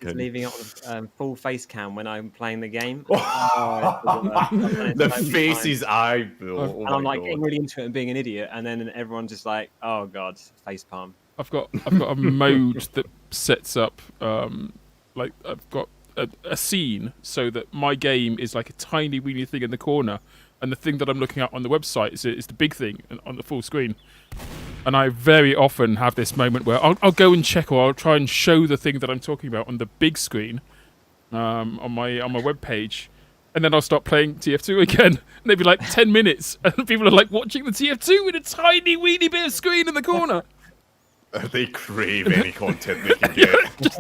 second. leaving it on full face cam when I'm playing the game. The faces I built. And I'm like getting really into it and being an idiot, and then everyone's just like, "Oh god, face palm." I've got a mode that sets up like I've got a scene so that my game is like a tiny weeny thing in the corner, and the thing that I'm looking at on the website is the big thing on the full screen. And I very often have this moment where I'll go and check, or I'll try and show the thing that I'm talking about on the big screen on my web page, and then I'll start playing TF2 again. And they'd be like 10 minutes, and people are like watching the TF2 with a tiny weeny bit of screen in the corner. They crave any content they can get.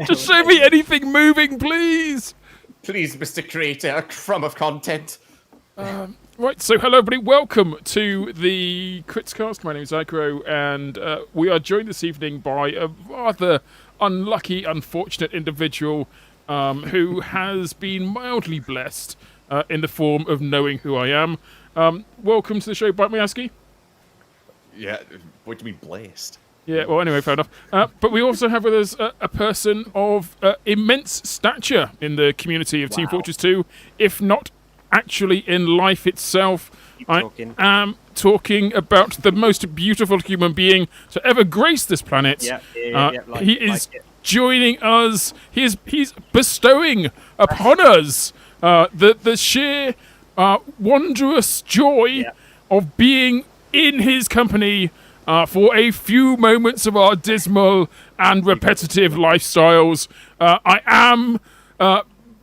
Just show me anything moving, please. Please, Mr. Creator, a crumb of content. Right, so hello everybody, welcome to the Critscast. My name is Icro, and we are joined this evening by a rather unlucky, unfortunate individual who has been mildly blessed in the form of knowing who I am. Welcome to the show, Bite Me Asky. Yeah, what do you mean blessed? Yeah, well, anyway, fair enough. But we also have with us a person of immense stature in the community of Team Fortress 2, if not actually in life itself. I am talking about the most beautiful human being to ever grace this planet. He is joining us. He's bestowing upon us the sheer wondrous joy of being in his company for a few moments of our dismal and repetitive lifestyles. I am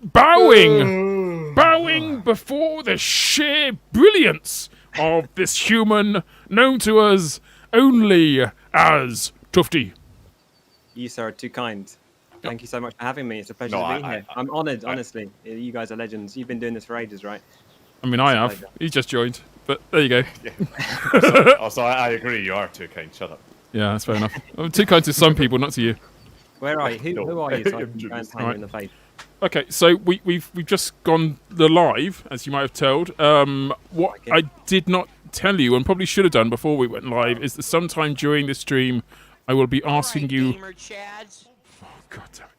bowing before the sheer brilliance of this human known to us only as Toofty. You, sir, are too kind. Thank you so much for having me. It's a pleasure to be here. I'm honoured, honestly. You guys are legends. You've been doing this for ages, right? I mean, I have. He just joined, but there you go. Also, I agree. You are too kind. Shut up. Yeah, that's fair enough. I'm too kind to some people, not to you. Where are you? Who are you? So I can go and tell you in the face. Okay, so we've just gone live, as you might have told. What I did not tell you, and probably should have done before we went live, is that sometime during this stream, I will be asking you. Oh God damn it!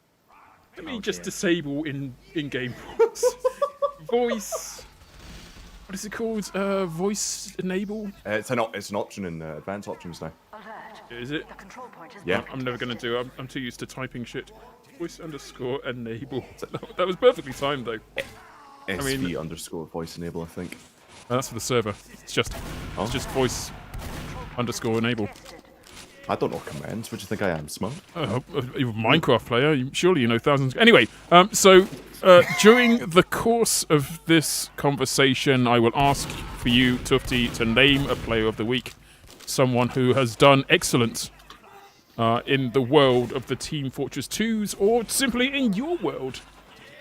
Let me just disable in-game voice. What is it called? Voice enable? It's an option in advanced options now. Is it? Yeah. I'm never going to do it. I'm too used to typing shit. Voice _ enable. That was perfectly timed, though. SV _ voice enable, I think. That's for the server. It's just voice _ enable. I don't know commands. What do you think I am, smart? You're a Minecraft player. Surely you know thousands. Anyway, so during the course of this conversation, I will ask for you, Toofty, to name a player of the week. Someone who has done excellent in the world of the Team Fortress 2s, or simply in your world,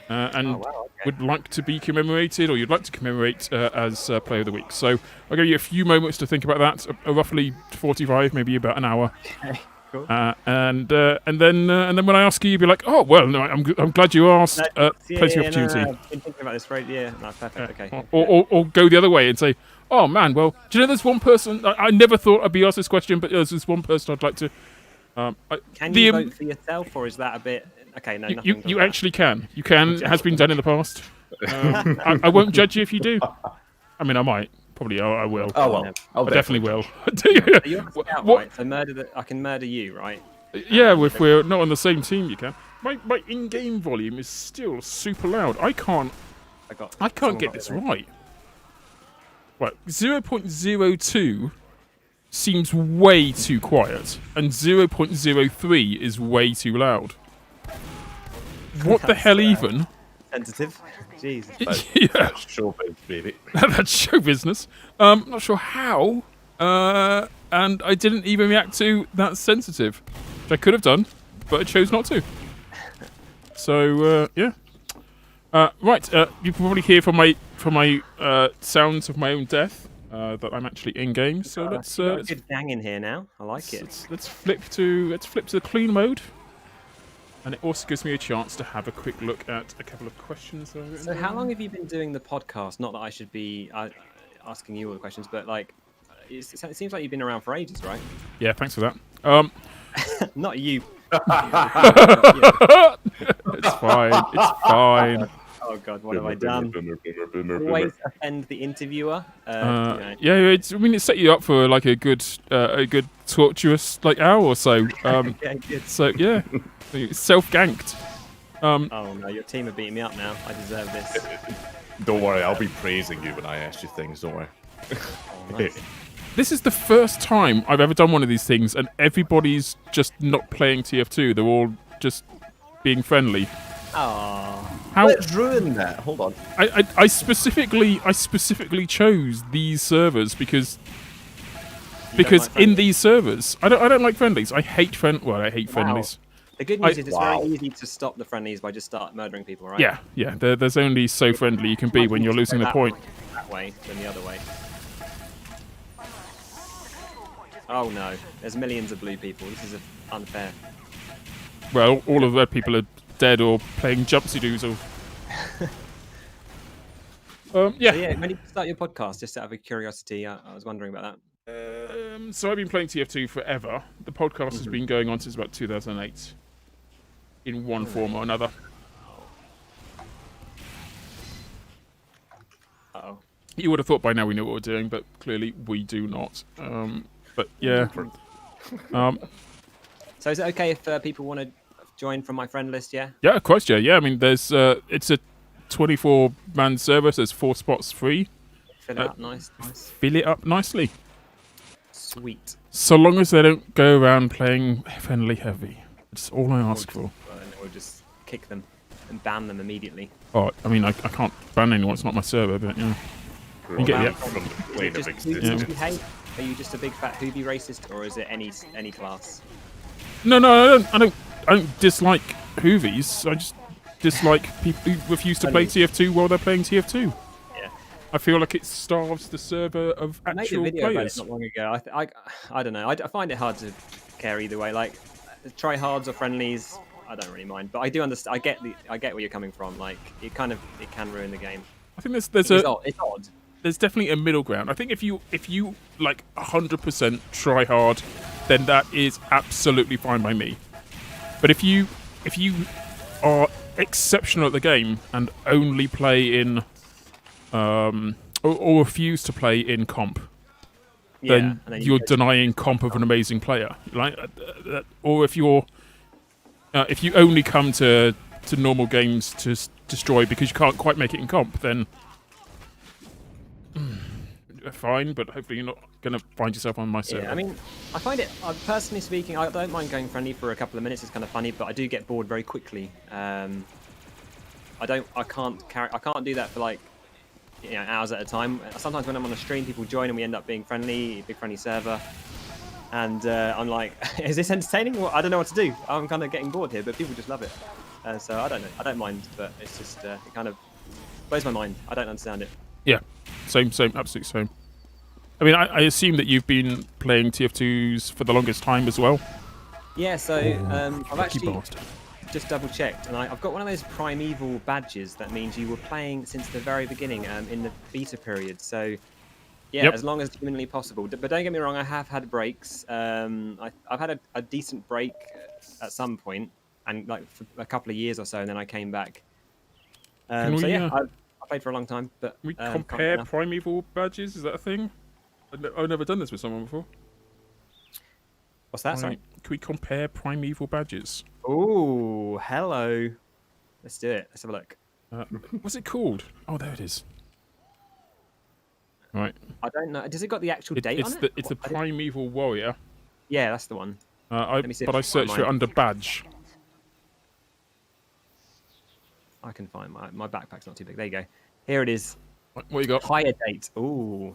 and would like to be commemorated, or you'd like to commemorate as Player of the Week. So I'll give you a few moments to think about that, roughly 45, maybe about an hour. Okay, cool. And then when I ask you, you'll be like, oh, well, no, I'm glad you asked. Place your opportunity. No. I've been thinking about this for no, perfect, okay. Or go the other way and say, oh, man, well, do you know there's one person, I never thought I'd be asked this question, but there's this one person I'd like to... Can you vote for yourself, or is that a bit... Okay, no, nothing. You actually can. You can. It has been done in the past. I won't judge you if you do. I mean, I might. Probably I will. Oh, well. I definitely will. Are you on a scout, right? So I can murder you, right? Yeah, if we're not on the same team, you can. My in-game volume is still super loud. I can't get this right. Right, 0.02 seems way too quiet, and 0.03 is way too loud. What the hell even? Sensitive. Jesus. That's show business, baby. That's show business. I'm not sure how, and I didn't even react to that sensitive, which I could have done, but I chose not to. So, yeah. Right, you can probably hear from my sounds of my own death that I'm actually in game. So let's good gang in here now. I like it. Let's flip to the clean mode, and it also gives me a chance to have a quick look at a couple of questions. So how long have you been doing the podcast? Not that I should be asking you all the questions, but like, it seems like you've been around for ages, right? Yeah, thanks for that. Not you. It's fine. It's fine. Oh God, what have I done? Always offend the interviewer. I mean, it set you up for like a good tortuous like hour or so. Yeah, good. So yeah, self-ganked. Oh no, your team are beating me up now. I deserve this. Don't worry, I'll be praising you when I ask you things. Don't worry. Oh, nice. This is the first time I've ever done one of these things, and everybody's just not playing TF2. They're all just being friendly. Oh, How? Let's ruin that. Hold on. I specifically chose these servers because in these servers I don't like friendlies. I hate friendlies. The good news is it's very easy to stop the friendlies by just start murdering people, right? Yeah. There's only so friendly you can be when you're losing the point. That way than the other way. Oh no, there's millions of blue people. This is unfair. Well, all of the red people are dead or playing jumpsy-doozle. Yeah. So yeah, when did you start your podcast? Just out of curiosity, I was wondering about that. So I've been playing TF2 forever. The podcast has been going on since about 2008, in one form or another. Uh-oh. You would have thought by now we knew what we're doing, but clearly we do not. But yeah. So is it okay if people want to join from my friend list? Yeah. Yeah, of course. Yeah. I mean, there's it's a 24-man server. So there's 4 spots free. Fill it up nice. Fill it up nicely. Sweet. So long as they don't go around playing friendly heavy. That's all I ask for. We'll just kick them and ban them immediately. Oh, I mean, I can't ban anyone. It's not my server, but yeah. You get it. From the plane of Who existence. do you hate? Are you just a big fat Hoobie racist, or is it any class? No, I don't dislike Hoovies. I just dislike people who refuse to play TF2 while they're playing TF2. Yeah. I feel like it starves the server of I made a actual video about it players. not long ago. I don't know. I find it hard to care either way. Like, tryhards or friendlies, I don't really mind. But I do understand. I get where you're coming from. Like, it can ruin the game. I think it's odd. There's definitely a middle ground. I think if you like 100% try hard, then that is absolutely fine by me. But if you are exceptional at the game and only play in or refuse to play in comp, then you're denying comp of an amazing player. Like, or if you only come to normal games to destroy because you can't quite make it in comp, then fine. But hopefully you're not going to find yourself on my server. Yeah, I mean, I find it, personally speaking, I don't mind going friendly for a couple of minutes. It's kind of funny, but I do get bored very quickly. I can't do that for like, hours at a time. Sometimes when I'm on a stream, people join and we end up being friendly, big friendly server. And I'm like, is this entertaining? Well, I don't know what to do. I'm kind of getting bored here, but people just love it. So I don't know. I don't mind, but it's just, it kind of blows my mind. I don't understand it. Yeah, same, absolutely same. I mean, I assume that you've been playing TF2s for the longest time as well. Yeah, so I've actually bastard. just double checked, and I've got one of those primeval badges that means you were playing since the very beginning in the beta period. So yeah, as long as humanly possible. But don't get me wrong, I have had breaks. I've had a decent break at some point, and like for a couple of years or so, and then I came back. So yeah, I played for a long time. But we compare primeval badges. Is that a thing? I've never done this with someone before. What's that? Sorry. Can we compare primeval badges? Oh, hello. Let's do it. Let's have a look. What's it called? Oh, there it is. Right. I don't know. Does it got the actual date on it? It's the primeval warrior. Yeah, that's the one. I searched for it under badge. I can find my backpack's not too big. There you go. Here it is. What you got? Higher date. Ooh.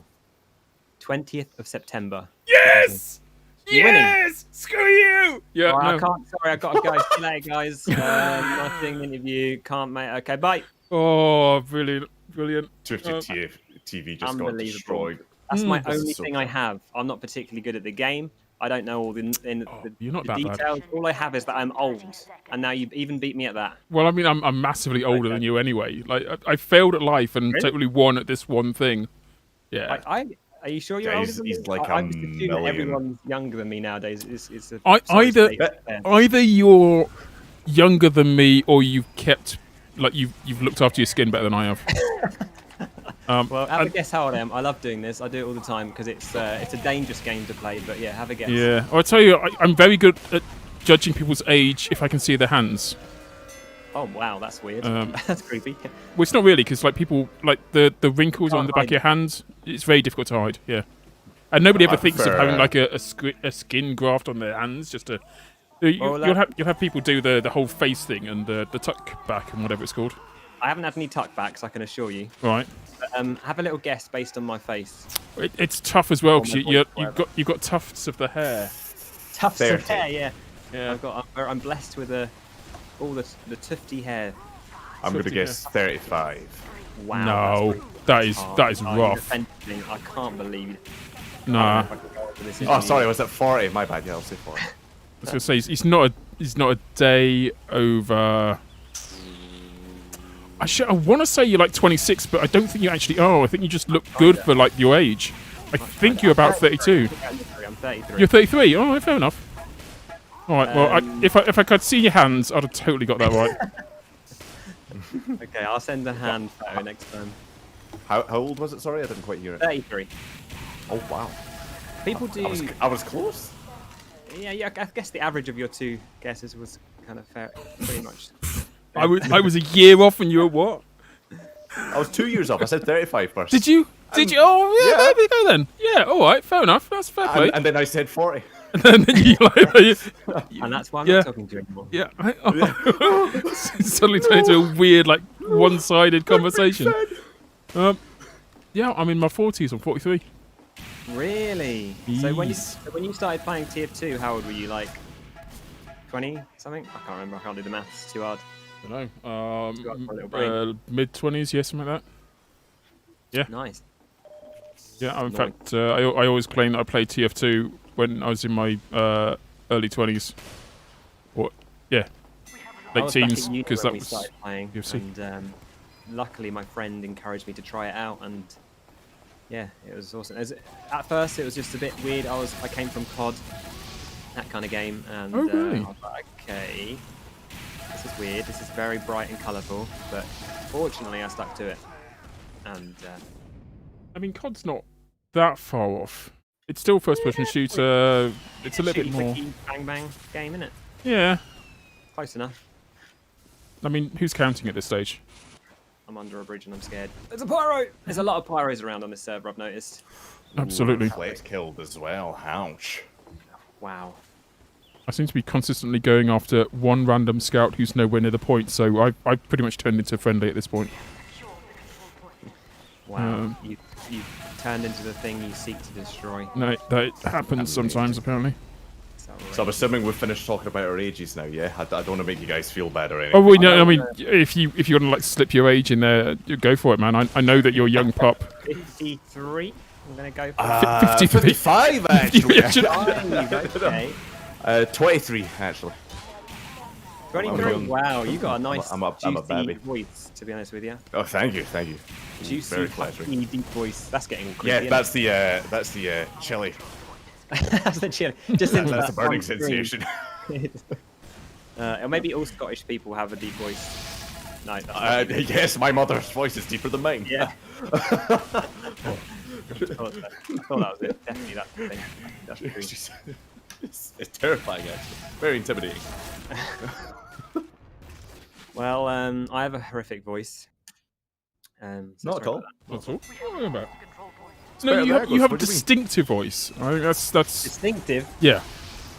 20th of September. Yes! You're winning. Yes! Screw you! Yeah, oh, no. I can't. Sorry, I've got to go. See you later, guys. Nice doing the interview. Can't make. Okay, bye. Oh, brilliant. Toofty TV just got destroyed. That's my only thing I have. I'm not particularly good at the game. I don't know all the you're not that details. bad. All I have is that I'm old, and now you've even beat me at that. Well, I mean, I'm massively older than you anyway. Like, I failed at life and totally won at this one thing. Yeah. Are you sure you're older than me? He's like I just assume that everyone's younger than me nowadays. It's either you're younger than me, or you've kept like you've looked after your skin better than I have. Well, have a guess how old I am. I love doing this. I do it all the time because it's a dangerous game to play. But yeah, have a guess. Yeah, I'll tell you, I'm very good at judging people's age if I can see their hands. Oh wow, that's weird. That's creepy. Well, it's not really, because like people like the wrinkles on the back of your hands. It's very difficult to hide. Yeah, and nobody ever thinks of having like a skin graft on their hands just to. You'll have people do the whole face thing and the tuck back and whatever it's called. I haven't had any tuck backs, I can assure you. Right. But, have a little guess based on my face. It's tough as well because you've got tufts of the hair. Tufts of hair, yeah. Yeah. I'm blessed with all the Toofty hair. I'm going to guess 35. Wow. No, that is rough. I can't believe. Nah. Oh, sorry, was that 40? My bad. Yeah, I'll say 40. I was going to say he's not a day over. I want to say you're like 26, but I don't think you actually are. I think you just look good for like your age. I think you're about 32. I'm 33. You're 33. Oh, right, fair enough. All right. Well, if I could see your hands, I'd have totally got that right. Okay, I'll send a hand photo next time. How old was it? Sorry, I didn't quite hear it. 33. Oh wow. People do. I was close. Yeah. I guess the average of your two guesses was kind of fair, pretty much. I was a year off, and you were what? I was 2 years off. I said 35 first. Did you? Oh yeah, there we go then. Yeah, all right, fair enough. That's fair play. And then I said 40. And then you and that's why I'm not talking to you anymore. Yeah. Suddenly turned into a weird, like, one-sided conversation. Yeah, I'm in my 40s. I'm 43. Really? Jeez. So when you started playing TF2, how old were you? Like 20 something? I can't remember. I can't do the maths. It's too hard. I don't know. Mid-20s, yeah, something like that. Yeah. Nice. Yeah, in fact, I always claim that I played TF2 when I was in my early 20s. Or, yeah, late teens, because that was started playing. UFC. And luckily, my friend encouraged me to try it out, and yeah, it was awesome. At first, it was just a bit weird. I came from COD, that kind of game, and oh, really? I was like, okay, this is weird. This is very bright and colourful, but fortunately, I stuck to it. And I mean, COD's not that far off. It's still first-person shooter. It's a little bit more. Bang game, isn't it? Yeah. Close enough. I mean, who's counting at this stage? I'm under a bridge and I'm scared. There's a pyro! There's a lot of pyros around on this server, I've noticed. Absolutely. Flex killed as well. Ouch. Wow. I seem to be consistently going after one random scout who's nowhere near the point, so I pretty much turned into friendly at this point. Wow. You turned into the thing you seek to destroy. No, that happens sometimes, apparently. So I'm assuming we've finished talking about our ages now, yeah? I don't want to make you guys feel bad or anything. Oh, wait, no, I mean, if you want to like slip your age in there, go for it, man. I know that you're a young pup. 53? I'm going to go for 55, actually. Okay. 23, actually. 23? Wow, you got a nice I'm a baby. voice, to be honest with you. Oh, thank you. Juicy, deep voice. That's getting creepy. Yeah, that's the chili. That's the chili. Just that's the burning sensation. Or maybe all Scottish people have a deep voice. No, yes, my mother's voice is deeper than mine. Yeah. I thought that was it. Definitely that's the thing. That's true. It's terrifying, actually. Very intimidating. Well, I have a horrific voice. So not at all. That's all. What are you talking about? No, you have a distinctive voice. I think that's distinctive. Yeah,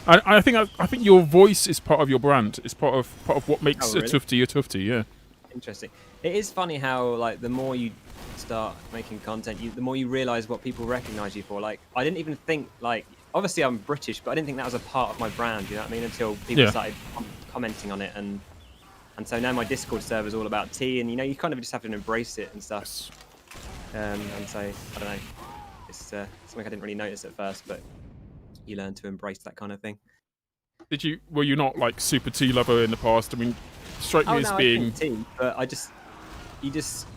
I think your voice is part of your brand. It's part of what makes a Toofty a Toofty. Yeah. Interesting. It is funny how like the more you start making content, the more you realise what people recognise you for. Like I didn't even think like obviously I'm British, but I didn't think that was a part of my brand. You know what I mean? Until people started commenting on it, and so now my Discord server is all about tea, and you kind of just have to embrace it and stuff. And so I don't know. It's something I didn't really notice at first, but you learn to embrace that kind of thing. Were you not like super tea lover in the past? I mean, strike me as being I drink tea, but I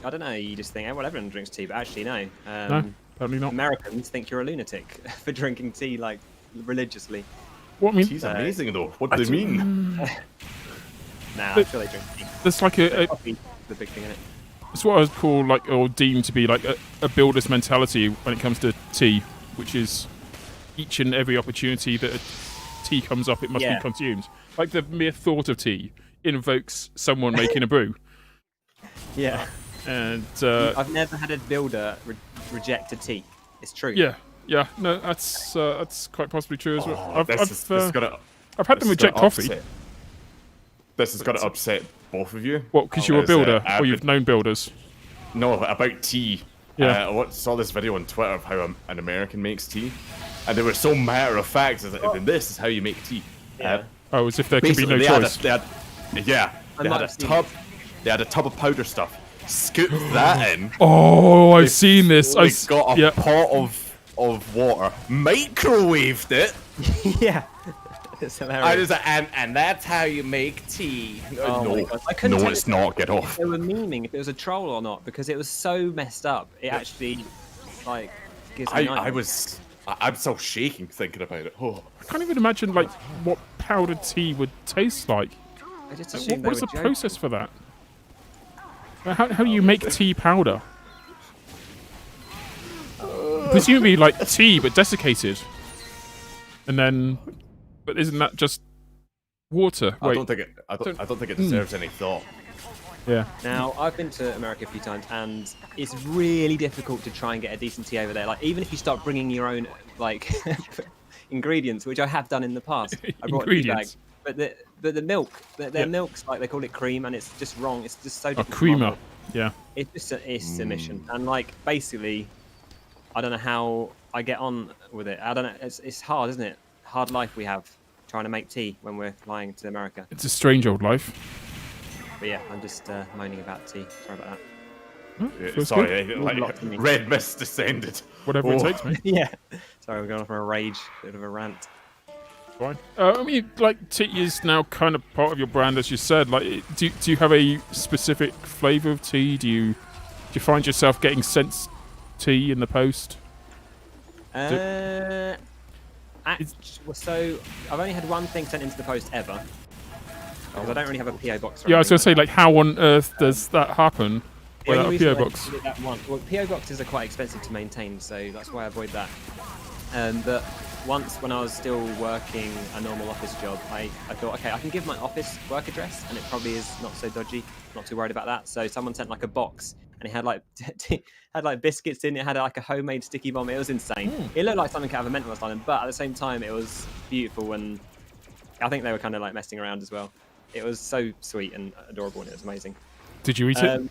don't know. You just think, oh, well, everyone drinks tea, but actually no. No, apparently not. Americans think you're a lunatic for drinking tea like religiously. What I mean? Tea's amazing though. What do they mean? Nah, I'm sure they drink tea. There's like Coffee is the big thing in it. it's what I would call like, or deem to be like a builder's mentality when it comes to tea, which is each and every opportunity that a tea comes up, it must be consumed. Like the mere thought of tea invokes someone making a brew. Yeah. And I've never had a builder reject a tea. It's true. Yeah, no, that's quite possibly true as well. I've had them reject coffee. This has got to upset both of you. What? Because you're a builder, or you've known builders? No, about tea. Yeah. I saw this video on Twitter of how an American makes tea, and they were so matter of fact. And this is how you make tea. Yeah. As if there could be no choice. They had a tub of powder stuff. Scooped that in. Oh, I've seen this. They got a pot of water, microwaved it. Yeah. It's hilarious. And that's how you make tea. Oh No, it's not. Get off. They were memeing if it was a troll or not because it was so messed up. It actually, like, gives me nightmares. I'm so shaking thinking about it. Oh. I can't even imagine like what powdered tea would taste like. I just assumed What is the process for that? How do you make tea powder? Presumably like tea but desiccated, and then, but isn't that just water? I don't think it deserves any thought. Yeah. Now, I've been to America a few times, and it's really difficult to try and get a decent tea over there. Like, even if you start bringing your own, like, ingredients, which I have done in the past. I brought a tea bag. But the milk, their milk's like, they call it cream, and it's just wrong. It's just so different. Creamer. Yeah. It's just it's a mission. And, like, basically, I don't know how I get on with it. I don't know. It's hard, isn't it? Hard life we have trying to make tea when we're flying to America. It's a strange old life. But yeah, I'm just moaning about tea. Sorry about that. Sorry, red mist descended. Whatever it takes, mate. Yeah. Sorry, we're going off on a rage, bit of a rant. Fine. I mean, like, tea is now kind of part of your brand, as you said. Like, do you have a specific flavour of tea? Do you find yourself getting sent tea in the post? So I've only had one thing sent into the post ever. Because I don't really have a PO box. Yeah, I was going to say, like, how on earth does that happen without a PO box? Well, PO boxes are quite expensive to maintain, so that's why I avoid that. But once, when I was still working a normal office job, I thought, okay, I can give my office work address, and it probably is not so dodgy. Not too worried about that. So someone sent like a box, and it had like biscuits in it. It had like a homemade sticky bomb. It was insane. It looked like something out of a mental asylum, but at the same time, it was beautiful, and I think they were kind of like messing around as well. It was so sweet and adorable, and it was amazing. Did you eat it?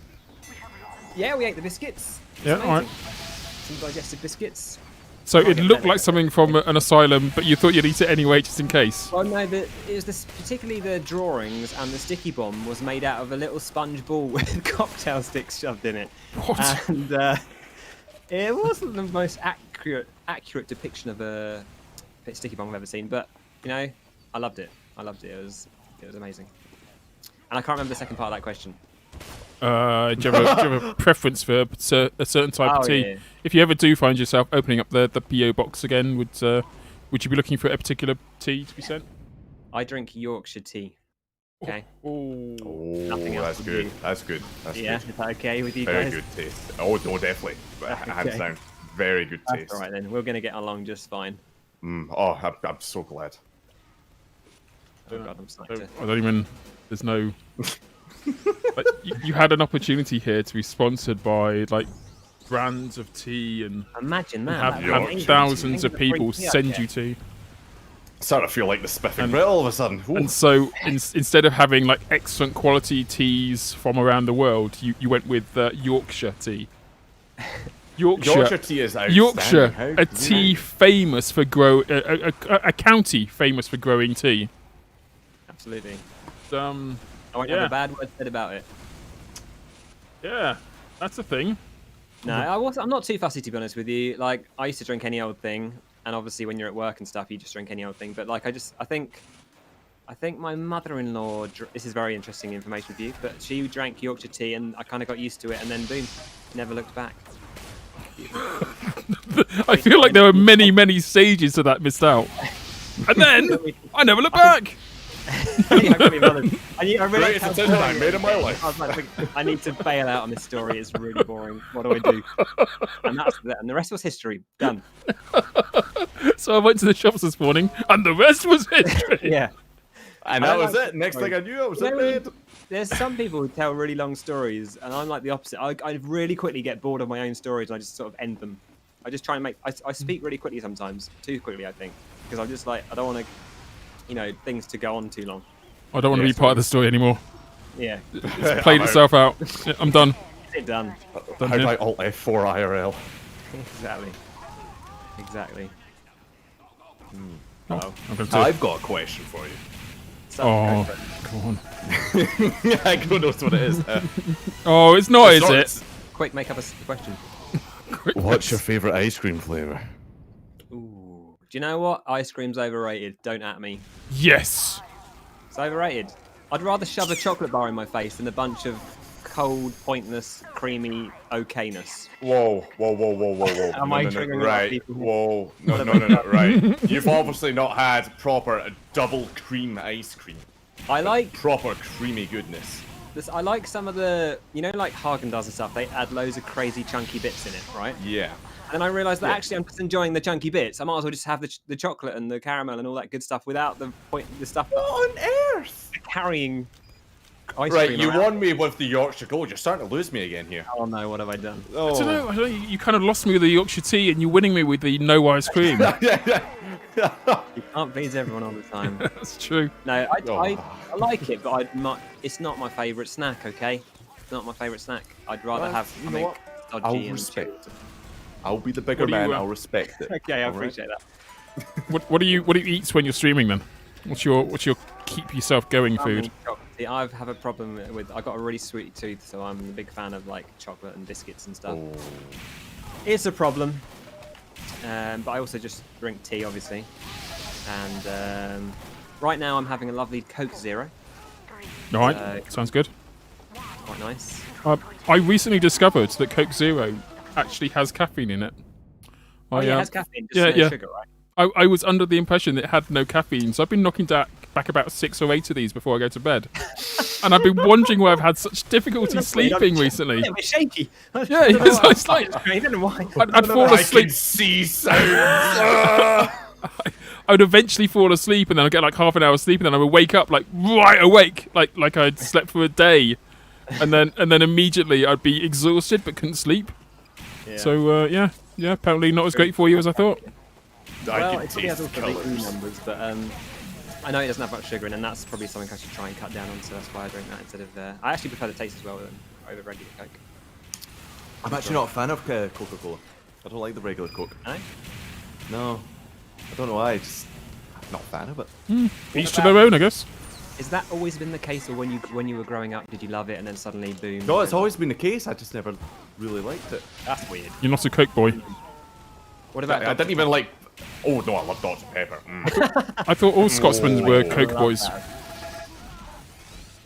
Yeah, we ate the biscuits. Yeah, all right. Some digestive biscuits. So it looked like something from an asylum, but you thought you'd eat it anyway, just in case. Well, no, it was particularly the drawings, and the sticky bomb was made out of a little sponge ball with cocktail sticks shoved in it. What? And it wasn't the most accurate depiction of a sticky bomb I've ever seen, but you know, I loved it. It was amazing. And I can't remember the second part of that question. Do you have a preference for a certain type of tea? Yeah. If you ever do find yourself opening up the PO box again, would you be looking for a particular tea to be sent? I drink Yorkshire tea. Okay. Oh, Nothing else. That's good. That's good. Yeah, is that okay with you Very guys? good taste. Oh no, definitely. Hands down, very good taste. That's all right then. We're gonna get along just fine. Oh, I'm so glad. Oh God, I'm psyched. I don't even. There's no. Like, you had an opportunity here to be sponsored by like brands of tea and imagine that. Have thousands of people send you tea. Starting to feel like the spiffing bit all of a sudden. Ooh. And so instead of having like excellent quality teas from around the world, you went with Yorkshire tea. Yorkshire tea is outstanding. Yorkshire, a tea famous for a county famous for growing tea. Absolutely. I won't have a bad word said about it. Yeah, that's a thing. No, I'm not too fussy, to be honest with you. Like, I used to drink any old thing, and obviously when you're at work and stuff, you just drink any old thing. But like, I think my mother-in-law. This is very interesting information for you, but she drank Yorkshire tea, and I kind of got used to it, and then boom, never looked back. I feel like there were many stages to that missed out, and then I never looked back. I can't be bothered. I realised Greatest how decision I boring made in my it is. life. I was like, I need to bail out on this story. It's really boring. What do I do? And the rest was history. Done. So I went to the shops this morning, and the rest was history. Yeah. And that was it. Next thing I knew, I was in bed. There's some people who tell really long stories, and I'm like the opposite. I really quickly get bored of my own stories, and I just sort of end them. I just try and make. I speak really quickly sometimes, too quickly, I think, because I'm just like I don't want to, things to go on too long. I don't want to be part of the story anymore. Yeah. It's played itself out. Yeah, I'm done. Is it done? How do I alt F4 IRL? Exactly. Oh, I'm gonna I've got a question for you. So, Oh, go for it. come on. I don't know what it is. Oh, it's not, is not- it? Quick, make up a question. What's your favourite ice cream flavour? Ooh. Do you know what? Ice cream's overrated. Don't at me. Yes. It's overrated. I'd rather shove a chocolate bar in my face than a bunch of cold, pointless, creamy okayness. Whoa. Am I triggering a lot of Right. people? Whoa. No. Right. You've obviously not had proper double cream ice cream. I like Proper creamy goodness. this. I like some of the, like Haagen-Dazs and stuff. They add loads of crazy chunky bits in it, right? Yeah. And then I realised that actually I'm just enjoying the chunky bits. I might as well just have the chocolate and the caramel and all that good stuff without the stuff that What on earth? carrying ice Right, cream you around. won me with the Yorkshire Gold. You're starting to lose me again here. Oh no, what have I done? I don't know. You kind of lost me with the Yorkshire tea, and you're winning me with the no ice cream. You can't please everyone all the time. That's true. No, I Oh. like it, but it's not my favourite snack, okay? It's not my favourite snack. I'd rather Well, have you know something what? dodgy I'll and respect it. I'll be the bigger What do you, man. uh, I'll respect it. Okay, I All right? appreciate that. What do you eat when you're streaming then? What's your keep yourself going food? See, I have a problem with. I got a really sweet tooth, so I'm a big fan of like chocolate and biscuits and stuff. Oh. It's a problem, but I also just drink tea, obviously. And right now, I'm having a lovely Coke Zero. All right, sounds good. Quite nice. I recently discovered that Coke Zero actually has caffeine in it. Oh, yeah, it has caffeine, just yeah, no yeah. sugar, right? I was under the impression that it had no caffeine, so I've been knocking back about 6 or 8 of these before I go to bed. And I've been wondering why I've had such difficity sleeping recently. Yeah, a bit shaky. Yeah, it's like I don't know why. I'd fall I asleep. can see sounds. I'd eventually fall asleep, and then I'd get like half an hour sleep, and then I would wake up like right awake, like I'd slept for a day, and then immediately I'd be exhausted but couldn't sleep. Yeah. So yeah, apparently not as great for you as I thought. Well, I it can probably has taste also the E colours. numbers, but I know it doesn't have much sugar in, and that's probably something I should try and cut down on. So that's why I drink that instead of. I actually prefer the taste as well than over regular Coke. I'm actually not a fan of Coca-Cola. I don't like the regular Coke. No? No. I don't know why. Just I'm not a fan of it. Each to their own, I guess. Is that always been the case, or when you were growing up, did you love it and then suddenly boom? No, it's always been the case. I just never really liked it. That's weird. You're not a Coke boy. What about? I didn't even like. Oh no, I love Dr Pepper. I thought all Scotsmen were Coke boys.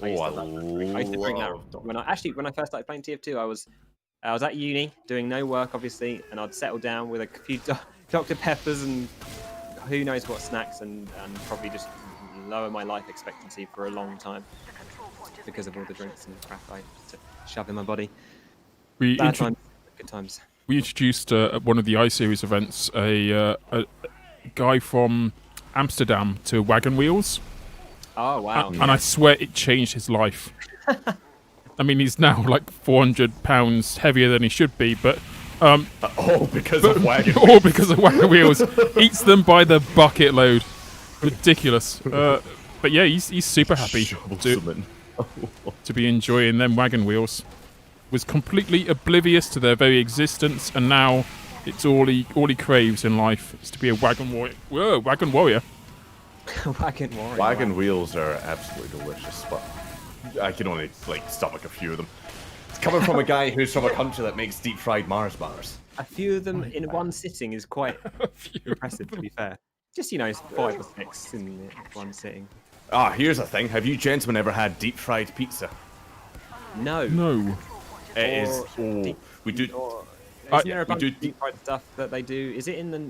Oh, I I used to drink that love Dr. when I first started playing TF2. I was at uni doing no work, obviously, and I'd settle down with a few Dr Peppers and who knows what snacks, and probably just lower my life expectancy for a long time because of all the drinks and crap I used to shove in my body. We Bad times, good times. we introduced at one of the iSeries events a guy from Amsterdam to Wagon Wheels. Oh wow! And I swear it changed his life. I mean, he's now like 400 pounds heavier than he should be, but Oh, because of wagon. all because of Wagon Wheels. Eats them by the bucket load. Ridiculous. But yeah, he's super happy to be enjoying them Wagon Wheels. Was completely oblivious to their very existence, and now it's all he craves in life is to be a wagon warrior. Whoa, wagon warrior. Wagon warrior. Wagon wheels are absolutely delicious, but I can only like stomach a few of them. It's coming from a guy who's from a country that makes deep fried Mars bars. A few of them in one sitting is quite impressive, to be fair. Just 5 or 6 in one sitting. Ah, here's the thing. Have you gentlemen ever had deep fried pizza? No. No. It is. Oh, deep- we do. Isn't there a we bunch do of deep fried stuff that they do? Is it in the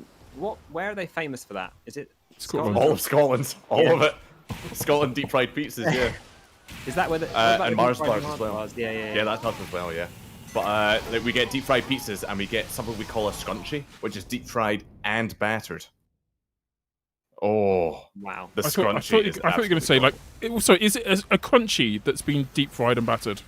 Where are they famous for that? Is it Scotland. All of Scotland, all Yeah. of it. Scotland deep fried pizzas, yeah. Is that where the And Mars bars as well. Bars? Yeah. Yeah, that's us as well, yeah. But like, we get deep fried pizzas and we get something we call a scrunchie, which is deep fried and battered. Oh, wow. The I scrunchie is thought you were going to say, like, so is it a crunchy that's been deep fried and battered?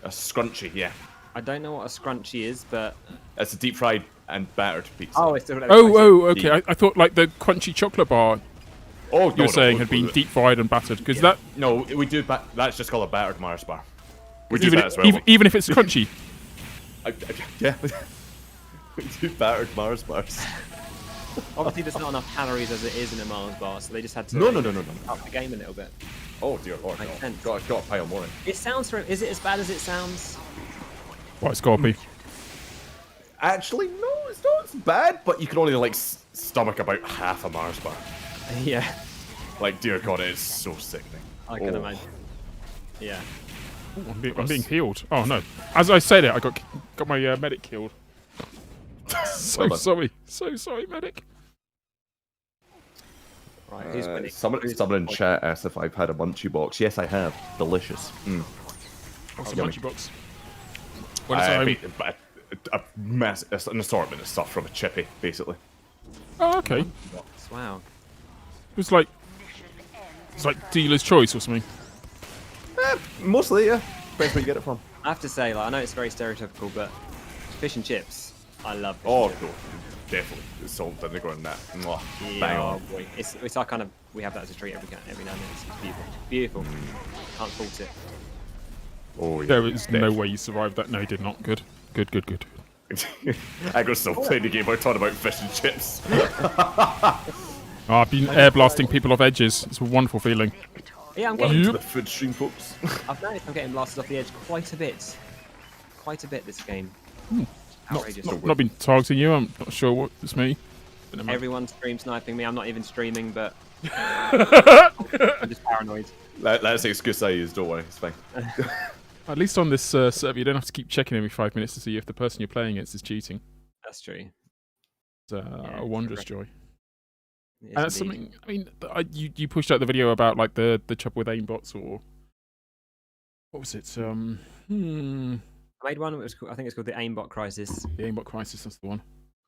a scrunchie, yeah. I don't know what a scrunchie is, but It's a deep fried and battered pizza. oh, it's still Okay. I thought like the crunchy chocolate bar Oh, you were saying had been deep fried and battered because that No, we do. That's just called a battered Mars bar. We do even, that as well. even if it's crunchy. Yeah, we do battered Mars bars. obviously there's not enough calories as it is in a Mars bar, so they just had to No. up the game a little bit. Oh dear lord, Makes no. sense. Got a pile more in. It sounds. Is it as bad as it sounds? Well, it's got to be. Actually, no, it's not as bad, but you can only like stomach about half a Mars bar. Yeah, Like, dear God, it is so sickening. I can imagine. Yeah. I'm being healed. Oh no! As I said it, I got my medic killed. So Well done. sorry, medic. Right. Who's winning? Someone in chat asked if I've had a munchie box. Yes, I have. Delicious. What's the yummy. munchie box? What is it? An assortment of stuff from a chippy, basically. Oh, okay. Wow. It's like dealer's choice or something. Mostly, yeah. Depends where you get it from. I have to say, like, I know it's very stereotypical, but fish and chips, I love. Fish Oh, and chips. no. Definitely. It's salt and vinegar in that. Mwah. Yeah, Bang oh on. boy. It's our kind of, we have that as a treat every now and then. It's beautiful. Beautiful. Can't fault it. Oh, yeah. There is no way you survived that. No, you did not. Good. I got still playing the game. I talking about fish and chips. Oh, I've been air blasting people off edges. It's a wonderful feeling. Yeah, I'm Welcome getting. to the food stream, folks. I've noticed I'm getting blasted off the edge quite a bit. Quite a bit this game. Outrageous. Not been targeting you. I'm not sure what it's me. But never mind. Everyone's stream sniping me. I'm not even streaming, but I'm just paranoid. That's the excuse I use. Don't worry. It's fine. At least on this server, you don't have to keep checking every 5 minutes to see if the person you're playing against is cheating. That's true. It's a wondrous joy. It is And that's indeed. something. I mean, you pushed out the video about like the trouble with aimbots or what was it? I made one. It was I think it's called the aimbot crisis. The aimbot crisis. That's the one.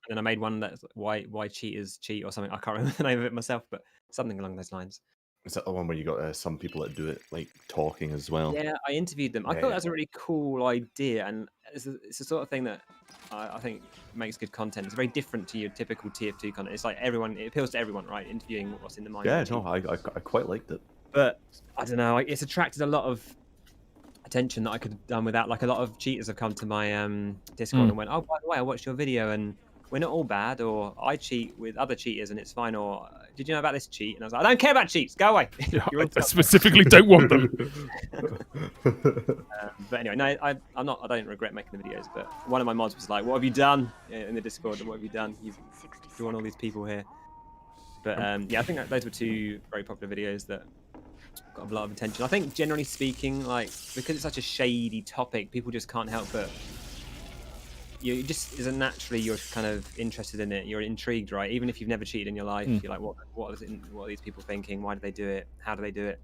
And then I made one that's why cheaters cheat or something. I can't remember the name of it myself, but something along those lines. Is that the one where you got some people that do it like talking as well? Yeah, I interviewed them. I Yeah, thought that was a really cool idea, and it's the sort of thing that I think makes good content. It's very different to your typical TF2 content. It's like everyone, it appeals to everyone, right? Interviewing what's in the mind. Yeah, of the no, team. I quite liked it. But I don't know. It's attracted a lot of attention that I could have done without. Like a lot of cheaters have come to my Discord and went, "Oh, by the way, I watched your video, and we're not all bad." Or I cheat with other cheaters, and it's fine. Or did you know about this cheat? And I was like, "I don't care about cheats. Go away." Yeah, You're all I specifically don't want them. But anyway, no, I'm not. I don't regret making the videos. But one of my mods was like, "What have you done in the Discord? What have you done? You've drawn all these people here." But yeah, I think that those were two very popular videos that got a lot of attention. I think generally speaking, like because it's such a shady topic, people just can't help but you just isn't naturally you're kind of interested in it. You're intrigued, right? Even if you've never cheated in your life, you're like, what are these people thinking? Why do they do it? How do they do it?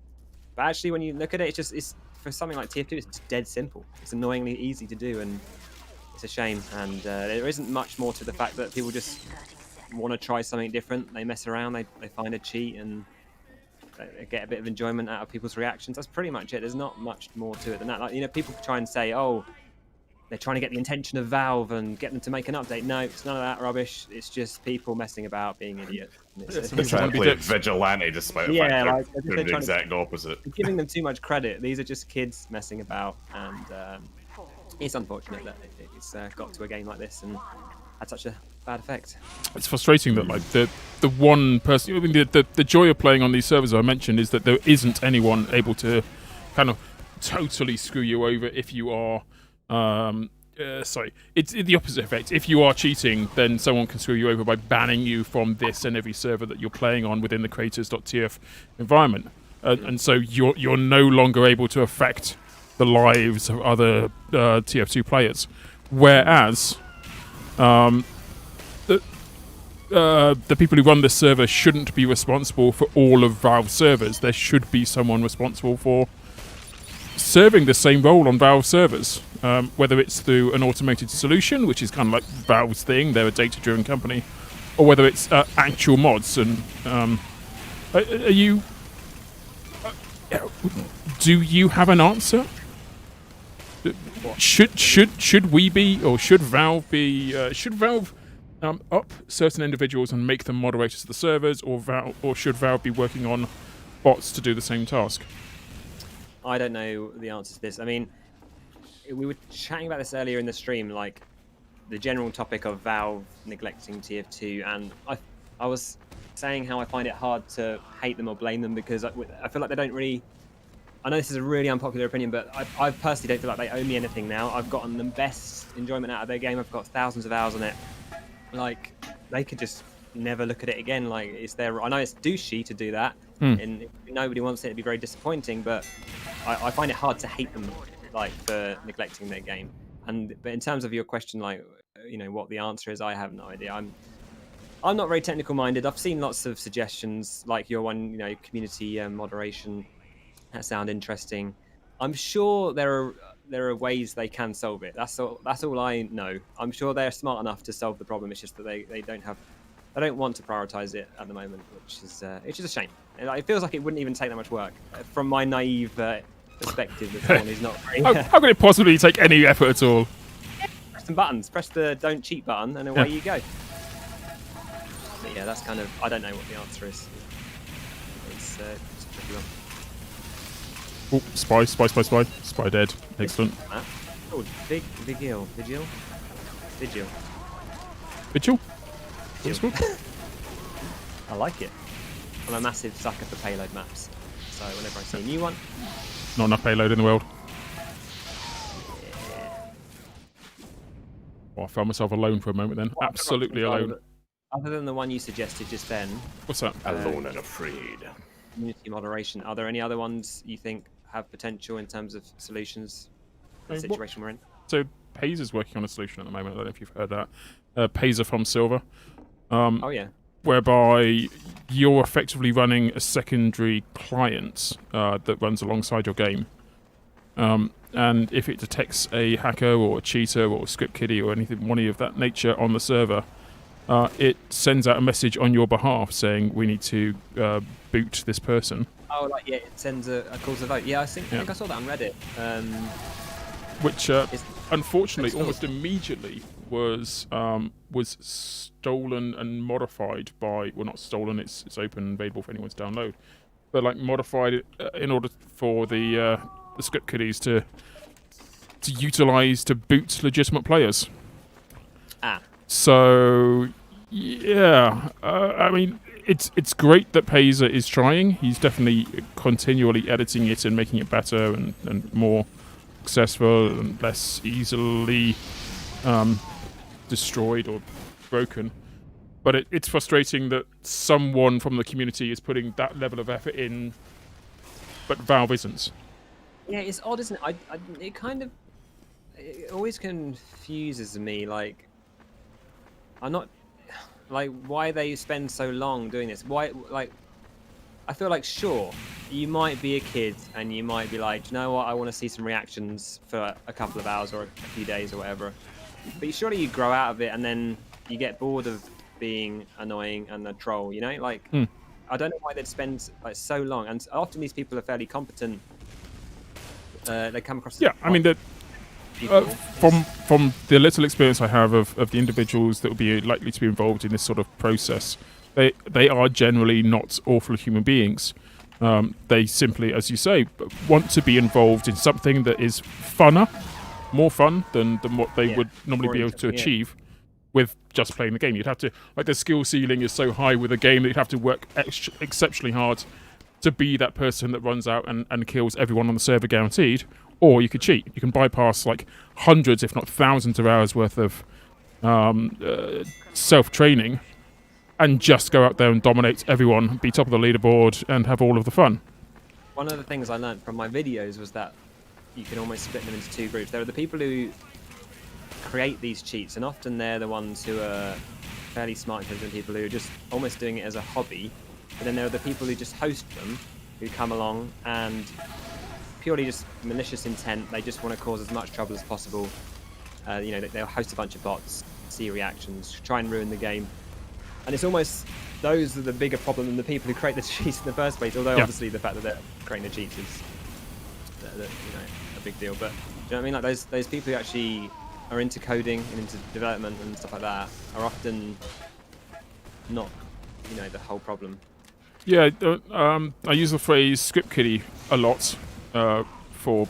But actually, when you look at it, it's for something like TF2, it's dead simple. It's annoyingly easy to do, and it's a shame. And there isn't much more to the fact that people just want to try something different. They mess around, they find a cheat, and they get a bit of enjoyment out of people's reactions. That's pretty much it. There's not much more to it than that. Like, you know, people try and say, oh, they're trying to get the attention of Valve and get them to make an update. No, it's none of that rubbish. It's just people messing about, being idiots. They're trying to play it vigilante despite the fact they're doing the exact opposite. Giving them too much credit. These are just kids messing about, and it's unfortunate that it's got to a game like this and had such a bad effect. It's frustrating that like the one person. I mean, the joy of playing on these servers I mentioned is that there isn't anyone able to kind of totally screw you over if you are. Sorry, it's the opposite effect. If you are cheating, then someone can screw you over by banning you from this and every server that you're playing on within the creators.tf environment, and so you're no longer able to affect the lives of other TF2 players. Whereas, the people who run this server shouldn't be responsible for all of Valve servers. There should be someone responsible for serving the same role on Valve servers, whether it's through an automated solution, which is kind of like Valve's thing, they're a data-driven company, or whether it's actual mods. And are you... do you have an answer? Should we be, or should Valve be? Should Valve up certain individuals and make them moderators of the servers, or should Valve be working on bots to do the same task? I don't know the answer to this. I mean, we were chatting about this earlier in the stream, like the general topic of Valve neglecting TF2, and I was saying how I find it hard to hate them or blame them because I feel like they don't really. I know this is a really unpopular opinion, but I personally don't feel like they owe me anything now. I've gotten the best enjoyment out of their game. I've got thousands of hours on it. Like, they could just never look at it again. Like, it's their... I know it's douchey to do that, and if nobody wants it, it'd be very disappointing, but I find it hard to hate them, like, for neglecting their game. But in terms of your question, like, you know, what the answer is, I have no idea. I'm not very technical minded. I've seen lots of suggestions, like your one, you know, community moderation. That sound interesting. I'm sure there are ways they can solve it. That's all I know. I'm sure they're smart enough to solve the problem. It's just that they don't want to prioritize it at the moment, which is a shame. It feels like it wouldn't even take that much work. From my naive perspective, as someone who's not very, how could it possibly take any effort at all? Press some buttons. Press the don't cheat button, and away you go. But yeah, that's kind of... I don't know what the answer is. It's a tricky one. Oh, spy. Spy dead. Excellent. Oh, Vigil. I like it. I'm a massive sucker for payload maps. So whenever I see a new one... Not enough payload in the world. Yeah. Oh, I found myself alone for a moment then. Well, absolutely alone. Other than the one you suggested just then... What's that? Alone and afraid. Community moderation. Are there any other ones you think have potential in terms of solutions for the situation we're in? So Pazer's working on a solution at the moment. I don't know if you've heard that. Pazer from Silver. Oh yeah. Whereby you're effectively running a secondary client that runs alongside your game. And if it detects a hacker or a cheater or a script kiddie or anything, one of that nature on the server, it sends out a message on your behalf saying we need to boot this person. Oh, like yeah, it sends a call to vote. Yeah, I think I saw that on Reddit. Which unfortunately almost immediately was stolen and modified by, well, not stolen, it's open and available for anyone to download, but like modified in order for the script kiddies to utilize to boot legitimate players. So yeah, I mean, it's great that Pazer is trying. He's definitely continually editing it and making it better and more successful and less easily destroyed or broken. But it's frustrating that someone from the community is putting that level of effort in, but Valve isn't. Yeah, it's odd, isn't it? It always confuses me. Like, I'm not... Like, why they spend so long doing this? Why, like, I feel like, sure, you might be a kid and you might be like, you know what, I want to see some reactions for a couple of hours or a few days or whatever. But surely you grow out of it and then you get bored of being annoying and a troll, you know? Like, I don't know why they'd spend like so long. And often these people are fairly competent. They come across... Yeah, I mean, from the little experience I have of the individuals that will be likely to be involved in this sort of process, they are generally not awful human beings. They simply, as you say, want to be involved in something that is funner, more fun than what they would normally be able to achieve with just playing the game. You'd have to, like, the skill ceiling is so high with a game that you'd have to work exceptionally hard to be that person that runs out and kills everyone on the server guaranteed. Or you could cheat. You can bypass like hundreds, if not thousands of hours worth of self-training and just go out there and dominate everyone, be top of the leaderboard, and have all of the fun. One of the things I learned from my videos was that you can almost split them into two groups. There are the people who create these cheats, and often they're the ones who are fairly smart, intelligent people who are just almost doing it as a hobby. But then there are the people who just host them, who come along and purely just malicious intent. They just want to cause as much trouble as possible. You know, they'll host a bunch of bots, see reactions, try and ruin the game. And it's almost, those are the bigger problem than the people who create the cheats in the first place. Although obviously the fact that they're creating the cheats is, you know, a big deal. But do you know what I mean? Like those people who actually are into coding and into development and stuff like that are often not, you know, the whole problem. Yeah, I use the phrase script kiddie a lot for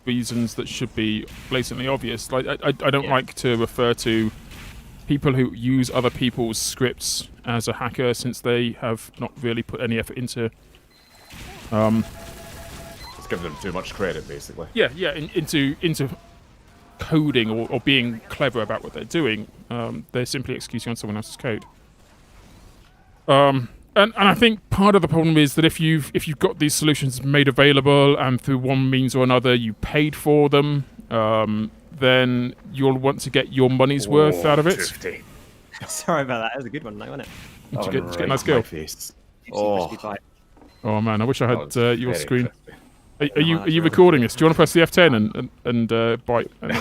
reasons that should be blatantly obvious. Like I don't like to refer to people who use other people's scripts as a hacker, since they have not really put any effort into. It's giving them too much credit, basically. Yeah, into coding or being clever about what they're doing. They're simply executing on someone else's code. And I think part of the problem is that if you've got these solutions made available and through one means or another you paid for them, then you'll want to get your money's worth out of it. Toofty. Sorry about that. That was a good one, though, wasn't it? Did you get a nice kill? Oh man, I wish I had your screen. Are you recording this? Do you want to press the F10 and bite and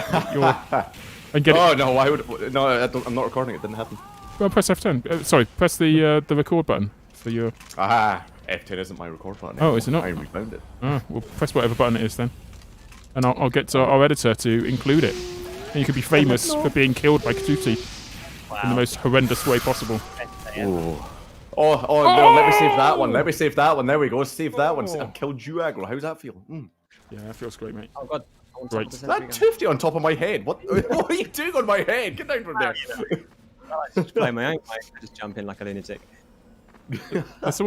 get it? Oh no, why would no? I'm not recording. It didn't happen. Well, press F10. Sorry, press the record button for your. Aha! F10 isn't my record button. Oh, is it not? I refound it. Oh, well, press whatever button it is then, and I'll get our editor to include it. And you could be famous for being killed by Toofty in the most horrendous way possible. Oh, no, let me save that one. Let me save that one. There we go. Save that one. I've killed you, aggro. How's that feel? Yeah, that feels great, mate. Oh god. Great. That Toofty on top of my head. What are you doing on my head? Get down from there. I just play my own game. I just jump in like a lunatic. Goodness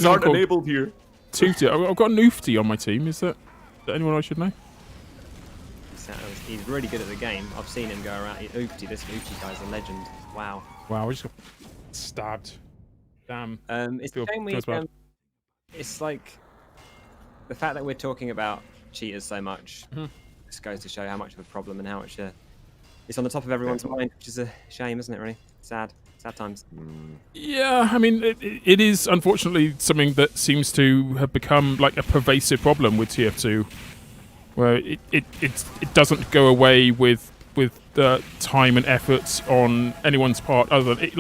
aren't enabled here. Toofty. I've got Noofty on my team. Is that anyone I should know? He's really good at the game. I've seen him go around. Oofty, this Oofty guy's a legend. Wow. Wow, I just got stabbed. Damn. It's a shame it's like the fact that we're talking about cheaters so much. This goes to show how much of a problem and how much it's on the top of everyone's mind, which is a shame, isn't it? Really sad times. Yeah, I mean, it is unfortunately something that seems to have become like a pervasive problem with TF2, where it doesn't go away with the time and effort on anyone's part, other than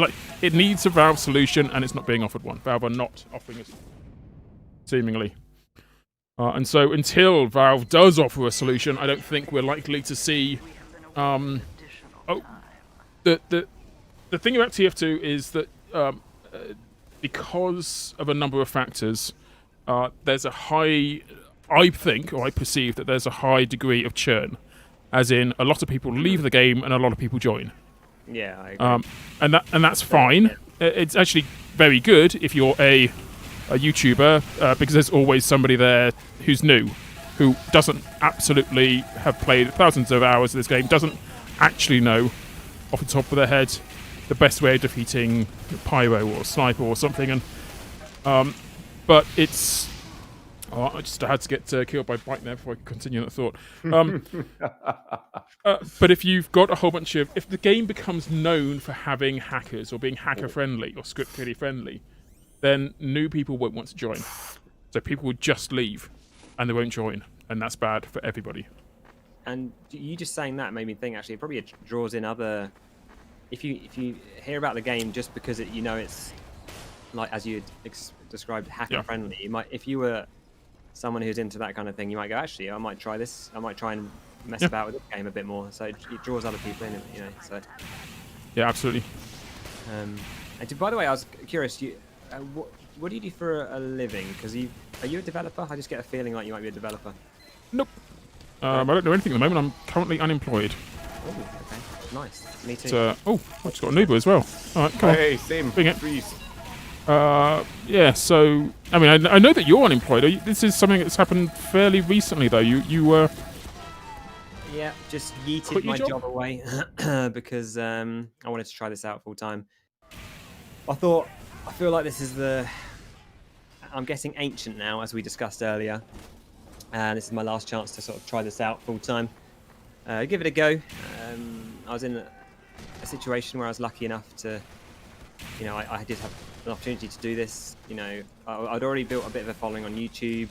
it needs a Valve solution, and it's not being offered one. Valve are not offering it, seemingly. And so until Valve does offer a solution, I don't think we're likely to see. The thing about TF2 is that because of a number of factors, there's a high. I think, or I perceive that there's a high degree of churn, as in a lot of people leave the game and a lot of people join. Yeah, I agree. And that's fine. It's actually very good if you're a YouTuber, because there's always somebody there who's new, who doesn't absolutely have played thousands of hours of this game, doesn't actually know off the top of their head the best way of defeating Pyro or Sniper or something. And but it's. Oh, I just had to get killed by Bite there before I could continue that thought. But if you've got a whole bunch of... If the game becomes known for having hackers or being hacker-friendly or script-kiddie-friendly, then new people won't want to join. So people will just leave, and they won't join. And that's bad for everybody. And you just saying that made me think, actually, it probably draws in other... If you hear about the game just because you know it's, like as you described, hacker-friendly, you might, if you were... someone who's into that kind of thing, you might go, actually, I might try this. I might try and mess about with this game a bit more. So it draws other people in, you know. So yeah, absolutely. And by the way, I was curious. What do you do for a living? Because are you a developer? I just get a feeling like you might be a developer. Nope. I don't do anything at the moment. I'm currently unemployed. Oh, okay, nice. Me too. So, I just got an Uber as well. All right, come on. Hey, same. Bring it. Freeze. Yeah, so I mean, I know that you're unemployed. This is something that's happened fairly recently, though. You were. Yeah, just yeeted my job away because I wanted to try this out full time. I feel like this is I'm getting ancient now, as we discussed earlier, and this is my last chance to sort of try this out full time. Give it a go. I was in a a situation where I was lucky enough to, you know, I did have an opportunity to do this. You know, I'd already built a bit of a following on YouTube,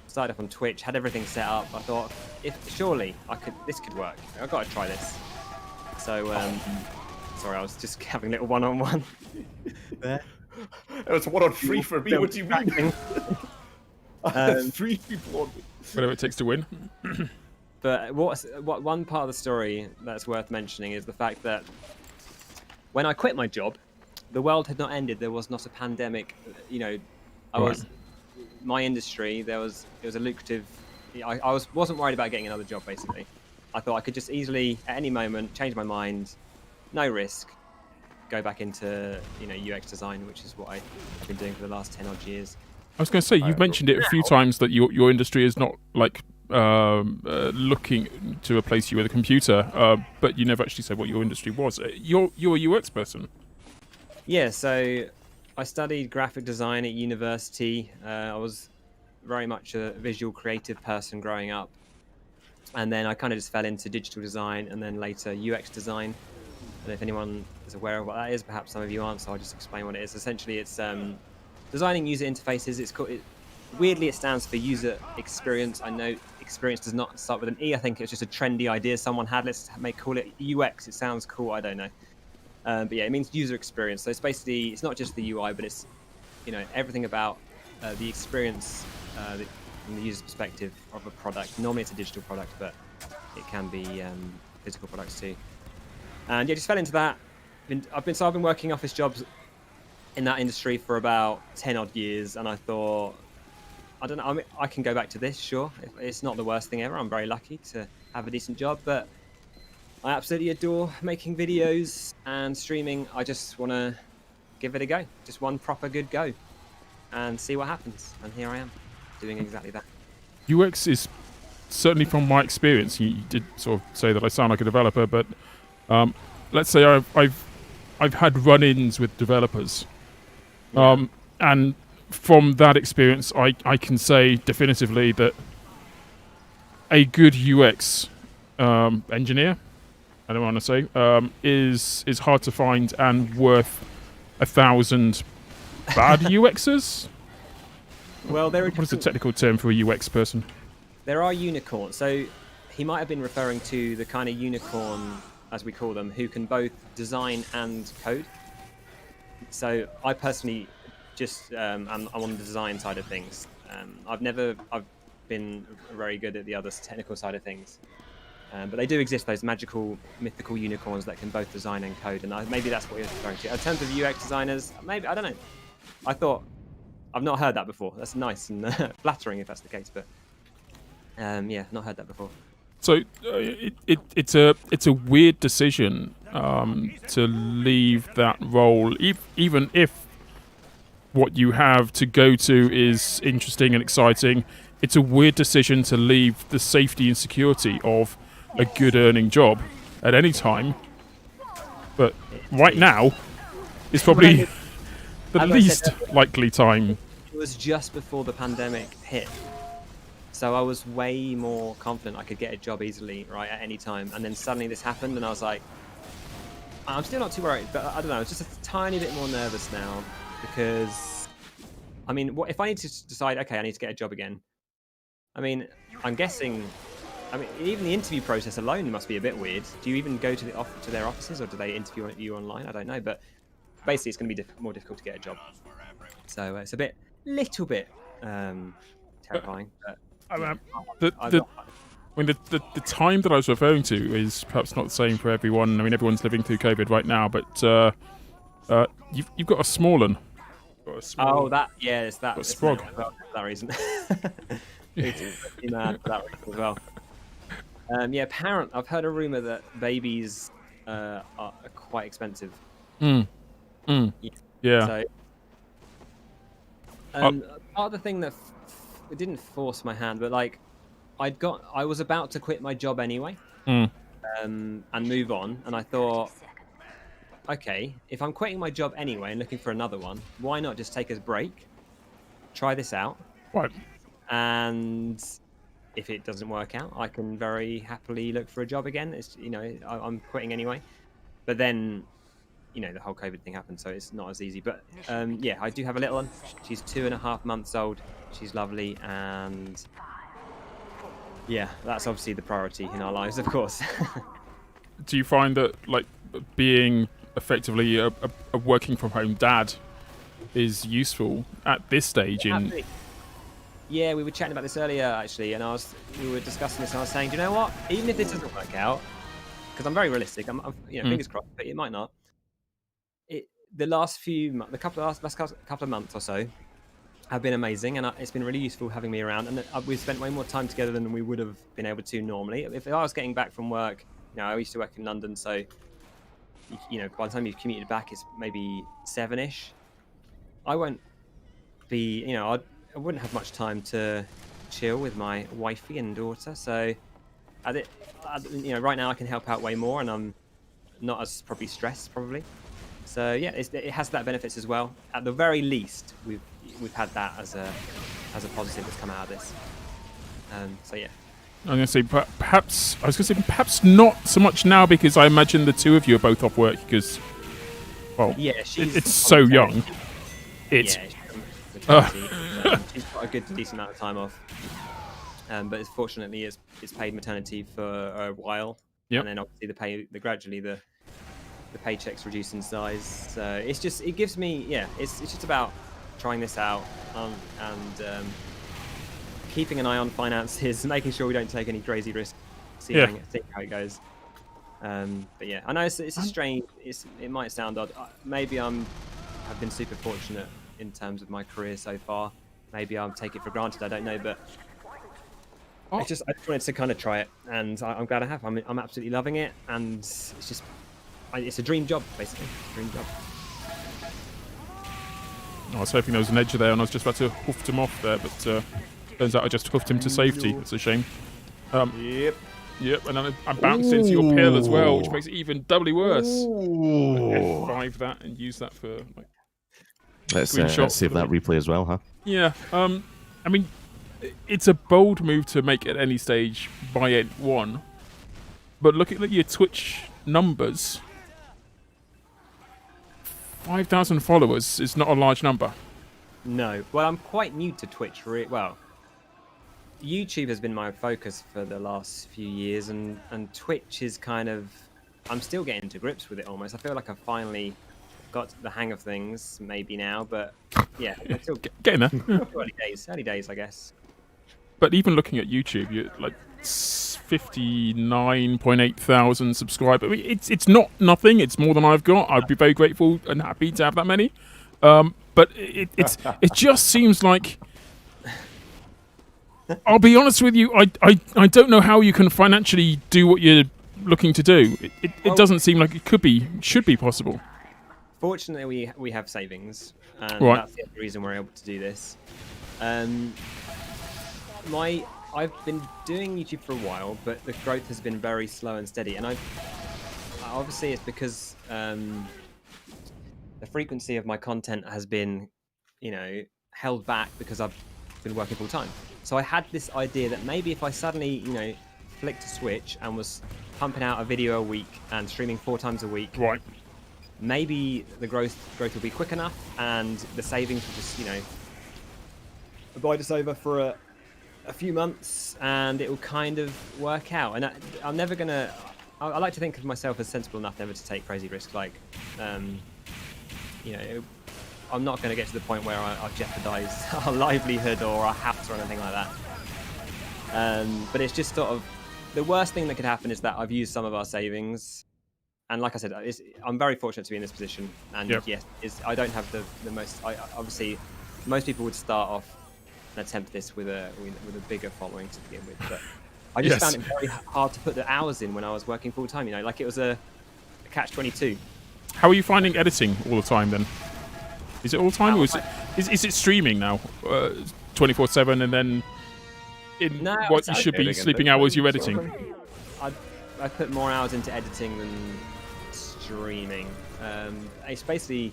started up on Twitch, had everything set up. I thought, surely this could work. I've got to try this. So, sorry, I was just having a little one-on-one there. It was 1-on-3 for me. What do you mean? I had 3 people on me. Whatever it takes to win. But one part of the story that's worth mentioning is the fact that when I quit my job, the world had not ended. There was not a pandemic. You know, my industry. It was a lucrative. I wasn't worried about getting another job. Basically, I thought I could just easily, at any moment, change my mind, no risk, go back into UX design, which is what I've been doing for the last 10 odd years. I was going to say, you've mentioned it a few times that your industry is not like looking to replace you with a computer, but you never actually said what your industry was. You're a UX person. Yeah, so I studied graphic design at university. I was very much a visual creative person growing up. And then I kind of just fell into digital design and then later UX design. And if anyone is aware of what that is, perhaps some of you aren't, so I'll just explain what it is. Essentially, it's designing user interfaces. Weirdly, it stands for user experience. I know experience does not start with an E. I think it's just a trendy idea someone had. Let's call it UX. It sounds cool. I don't know. But yeah, it means user experience. So it's basically, it's not just the UI, but it's, everything about the experience from the user's perspective of a product. Normally it's a digital product, but it can be physical products too. And yeah, just fell into that. I've been working office jobs in that industry for about 10 odd years, and I thought, I don't know, I mean, I can go back to this, sure. It's not the worst thing ever. I'm very lucky to have a decent job, but I absolutely adore making videos and streaming. I just want to give it a go, just one proper good go, and see what happens. And here I am, doing exactly that. UX is certainly, from my experience, you did sort of say that I sound like a developer, but let's say I've had run-ins with developers, and from that experience, I can say definitively that a good UX engineer, I don't want to say, is hard to find and worth 1,000 bad UXers. Well, what is the technical term for a UX person? There are unicorns. So he might have been referring to the kind of unicorn, as we call them, who can both design and code. So I personally just I'm on the design side of things. I've been very good at the other technical side of things. But they do exist, those magical, mythical unicorns that can both design and code, and maybe that's what you're referring to. In terms of UX designers, maybe, I don't know. I thought, I've not heard that before. That's nice and flattering if that's the case, but yeah, not heard that before. So it's a weird decision to leave that role, even if what you have to go to is interesting and exciting. It's a weird decision to leave the safety and security of a good earning job at any time, but right now is probably the least likely time. It was just before the pandemic hit, so I was way more confident I could get a job easily, right, at any time, and then suddenly this happened and I was like, I'm still not too worried, but I don't know, it's just a tiny bit more nervous now, because I mean, what if I need to decide, okay, I need to get a job again? I mean, I'm guessing, even the interview process alone must be a bit weird. Do you even go to their offices, or do they interview you online? I don't know, but basically it's going to be more difficult to get a job. So it's a little bit terrifying. But the time that I was referring to is perhaps not the same for everyone. I mean, everyone's living through COVID right now, but you've got a small one. It's that. It's Sprog. For that reason. It's mad for that reason as well. Yeah, I've heard a rumor that babies are quite expensive. Yeah. So, part of the thing that it didn't force my hand, but like I was about to quit my job anyway, and move on, and I thought, okay, if I'm quitting my job anyway and looking for another one, why not just take a break, try this out, right? And if it doesn't work out, I can very happily look for a job again. It's I'm quitting anyway. but then, you know, the whole COVID thing happened, so it's not as easy. But yeah, I do have a little one. She's 2.5 months old. She's lovely, and yeah, that's obviously the priority in our lives, of course. Do you find that like being effectively a working from home dad is useful at this stage in? Absolutely. Yeah, we were chatting about this earlier actually, and we were discussing this, and I was saying, do you know what? Even if this doesn't work out, because I'm very realistic, I'm you know, fingers crossed, but it might not. The last couple of months or so have been amazing, and it's been really useful having me around. And we've spent way more time together than we would have been able to normally. If I was getting back from work, you know, I used to work in London, so you know, by the time you've commuted back, it's maybe 7-ish. I won't be, you know, I wouldn't have much time to chill with my wifey and daughter. So, you know, right now I can help out way more, and I'm not as probably stressed probably. So yeah, it has that benefits as well. At the very least, we've had that as a positive that's come out of this. So yeah. I'm going to say perhaps perhaps not so much now, because I imagine the two of you are both off work because, well, yeah, it's so young. It's she's got a good decent amount of time off, but fortunately it's paid maternity for a while, and then obviously gradually the paychecks reduce in size. So it gives me, yeah, it's just about trying this out and keeping an eye on finances, making sure we don't take any crazy risks, seeing how it goes. But yeah, I know it's a strange. It might sound odd. Maybe I've been super fortunate in terms of my career so far. Maybe I'll take it for granted. I don't know, but I just wanted to kind of try it, and I'm glad I have. I'm absolutely loving it, and it's a dream job, basically. Dream job. I was hoping there was an edge there, and I was just about to hoof him off there, but turns out I just hoofed him to safety. That's a shame. Yep, and then I bounced into your pill as well, which makes it even doubly worse. F5 that and use that for like. Let's save that replay as well, huh? Yeah. I mean, it's a bold move to make at any stage by Ent 1, but look at your Twitch numbers. 5,000 followers is not a large number. No. Well, I'm quite new to Twitch. Well, YouTube has been my focus for the last few years, and Twitch is kind of... I'm still getting to grips with it almost. I feel like I've finally got the hang of things, maybe now, but yeah, I'm still getting there. Early days, I guess. But even looking at YouTube, you're like 59.8 thousand subscribers. I mean, it's not nothing. It's more than I've got. I'd be very grateful and happy to have that many. But it just seems like... I'll be honest with you, I don't know how you can financially do what you're looking to do. It doesn't seem like it should be possible. Fortunately, we have savings, and that's the other reason we're able to do this. I've been doing YouTube for a while, but the growth has been very slow and steady, and obviously it's because the frequency of my content has been, you know, held back because I've been working full time. So I had this idea that maybe if I suddenly, you know, flicked a switch and was pumping out a video a week and streaming 4 times a week, maybe the growth will be quick enough, and the savings will just, you know, abide us over for a few months, and it will kind of work out. And I'm never gonna... I like to think of myself as sensible enough never to take crazy risks. Like, you know, I'm not going to get to the point where I'll jeopardize our livelihood or our house or anything like that. But it's just sort of... The worst thing that could happen is that I've used some of our savings. And like I said, I'm very fortunate to be in this position. And yes, I don't have the most... obviously, most people would start off and attempt this with a bigger following to begin with. But I just found it very hard to put the hours in when I was working full time. You know, like it was a catch-22. How are you finding editing all the time then? Is it all the time, or is it streaming now, 24/7, and then in what you should be sleeping hours you're editing? I put more hours into editing than streaming. It's basically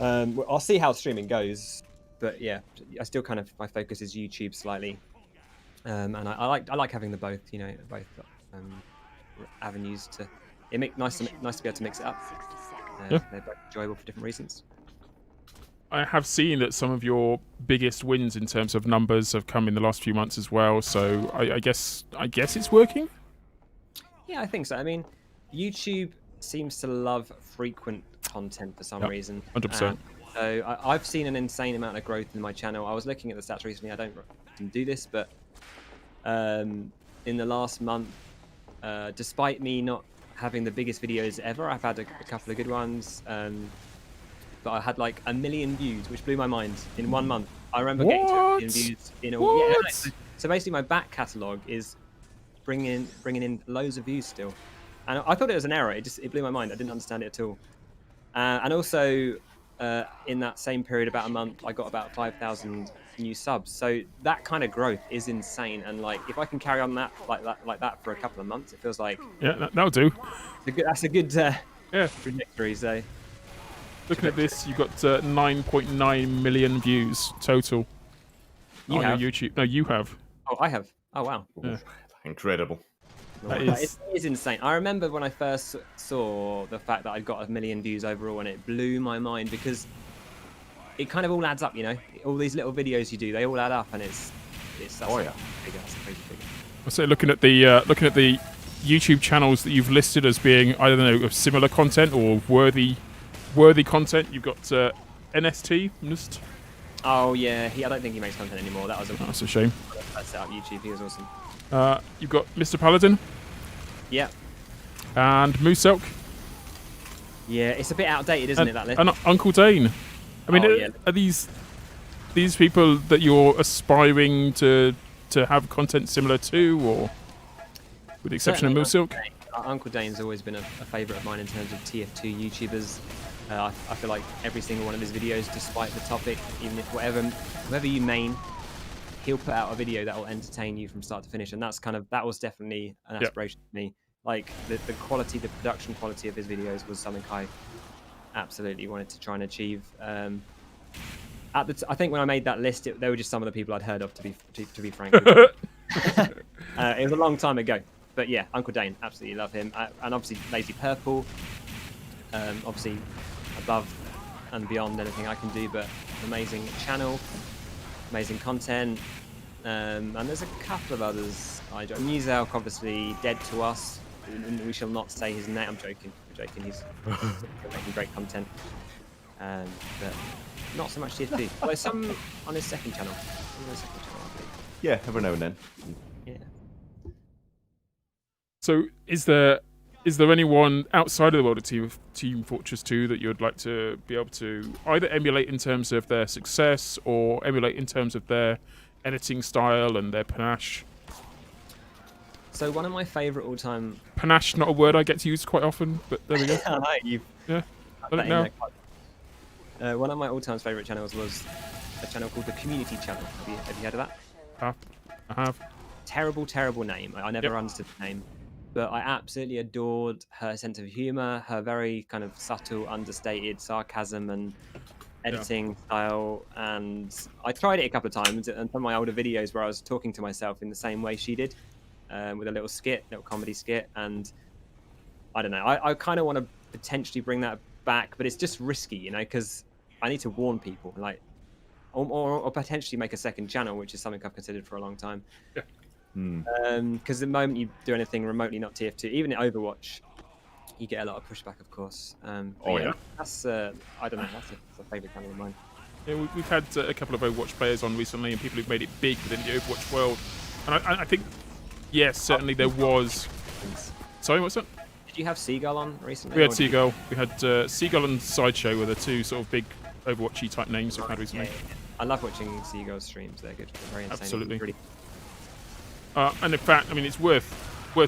I'll see how streaming goes, but yeah, I still kind of, my focus is YouTube slightly, and I like having both, you know, both avenues to it makes nice to be able to mix it up. Yeah. They're both enjoyable for different reasons. I have seen that some of your biggest wins in terms of numbers have come in the last few months as well. So I guess it's working. Yeah, I think so. I mean, YouTube seems to love frequent content for some reason. 100%. So I've seen an insane amount of growth in my channel. I was looking at the stats recently. I don't do this, but in the last month, despite me not having the biggest videos ever, I've had a couple of good ones. But I had like 1 million views, which blew my mind in 1 month. I remember getting to 1 million views in a week. Yeah, so basically, my back catalogue is bringing in loads of views still, and I thought it was an error. It blew my mind. I didn't understand it at all. And also, in that same period, about a month, I got about 5,000 new subs. So that kind of growth is insane. And like, if I can carry on like that for a couple of months, it feels like that'll do. That's a good trajectory. So. Looking at this, you've got 9.9 million views total on your YouTube. No, you have. Oh, I have. Oh, wow. Yeah. Incredible. It is insane. I remember when I first saw the fact that I'd got 1 million views overall, and it blew my mind because it kind of all adds up, you know. All these little videos you do, they all add up, and it's that's a crazy figure. I say, looking at the YouTube channels that you've listed as being, I don't know, of similar content or worthy content. You've got NST. Oh yeah, I don't think he makes content anymore. That's a shame. I set up YouTube. He was awesome. You've got Mr. Paladin. Yeah. And Mooselk. Yeah, it's a bit outdated, isn't it? That list. And Uncle Dane. I mean, are these people that you're aspiring to have content similar to, or with the exception of Mooselk? Uncle Dane's always been a favourite of mine in terms of TF2 YouTubers. I feel like every single one of his videos, despite the topic, even if whoever you main, he'll put out a video that will entertain you from start to finish, and that was definitely an aspiration for me. Like the production quality of his videos was something I absolutely wanted to try and achieve. I think when I made that list, they were just some of the people I'd heard of, to be frank. It was a long time ago. But yeah, Uncle Dane, absolutely love him. And obviously Lazy Purple, obviously above and beyond anything I can do, but amazing channel, amazing content. And there's a couple of others I enjoy. Muselk, obviously, Dead to Us. We shall not say his name. I'm joking. He's making great content. But not so much TF2. Although some on his second channel. Yeah, every now and then. Yeah. So, is there anyone outside of the world of Team Fortress 2 that you'd like to be able to either emulate in terms of their success or emulate in terms of their editing style and their panache? So one of my favourite all-time... Panache, not a word I get to use quite often, but there we go. Yeah, I don't know. One of my all-time favourite channels was a channel called the Community Channel. Have you heard of that? I have. Terrible name. I never understood the name. But I absolutely adored her sense of humour, her very kind of subtle, understated sarcasm and editing style. And I tried it a couple of times, and some of my older videos where I was talking to myself in the same way she did, with a little comedy skit. And I don't know, I kind of want to potentially bring that back, but it's just risky, you know, because I need to warn people, like, or potentially make a second channel, which is something I've considered for a long time. Yeah. Because the moment you do anything remotely not TF2, even in Overwatch, you get a lot of pushback, of course. That's I don't know, that's a favourite channel of mine. Yeah, we've had a couple of Overwatch players on recently, and people who've made it big within the Overwatch world. And I think, yes, certainly there was. Sorry, what's that? Did you have Seagull on recently? We had Seagull. We had Seagull and Sideshow were the two sort of big Overwatch-y type names we've had recently. Yeah. I love watching Seagull's streams. They're good. They're very insane. Absolutely. Really... And in fact, I mean, it's worth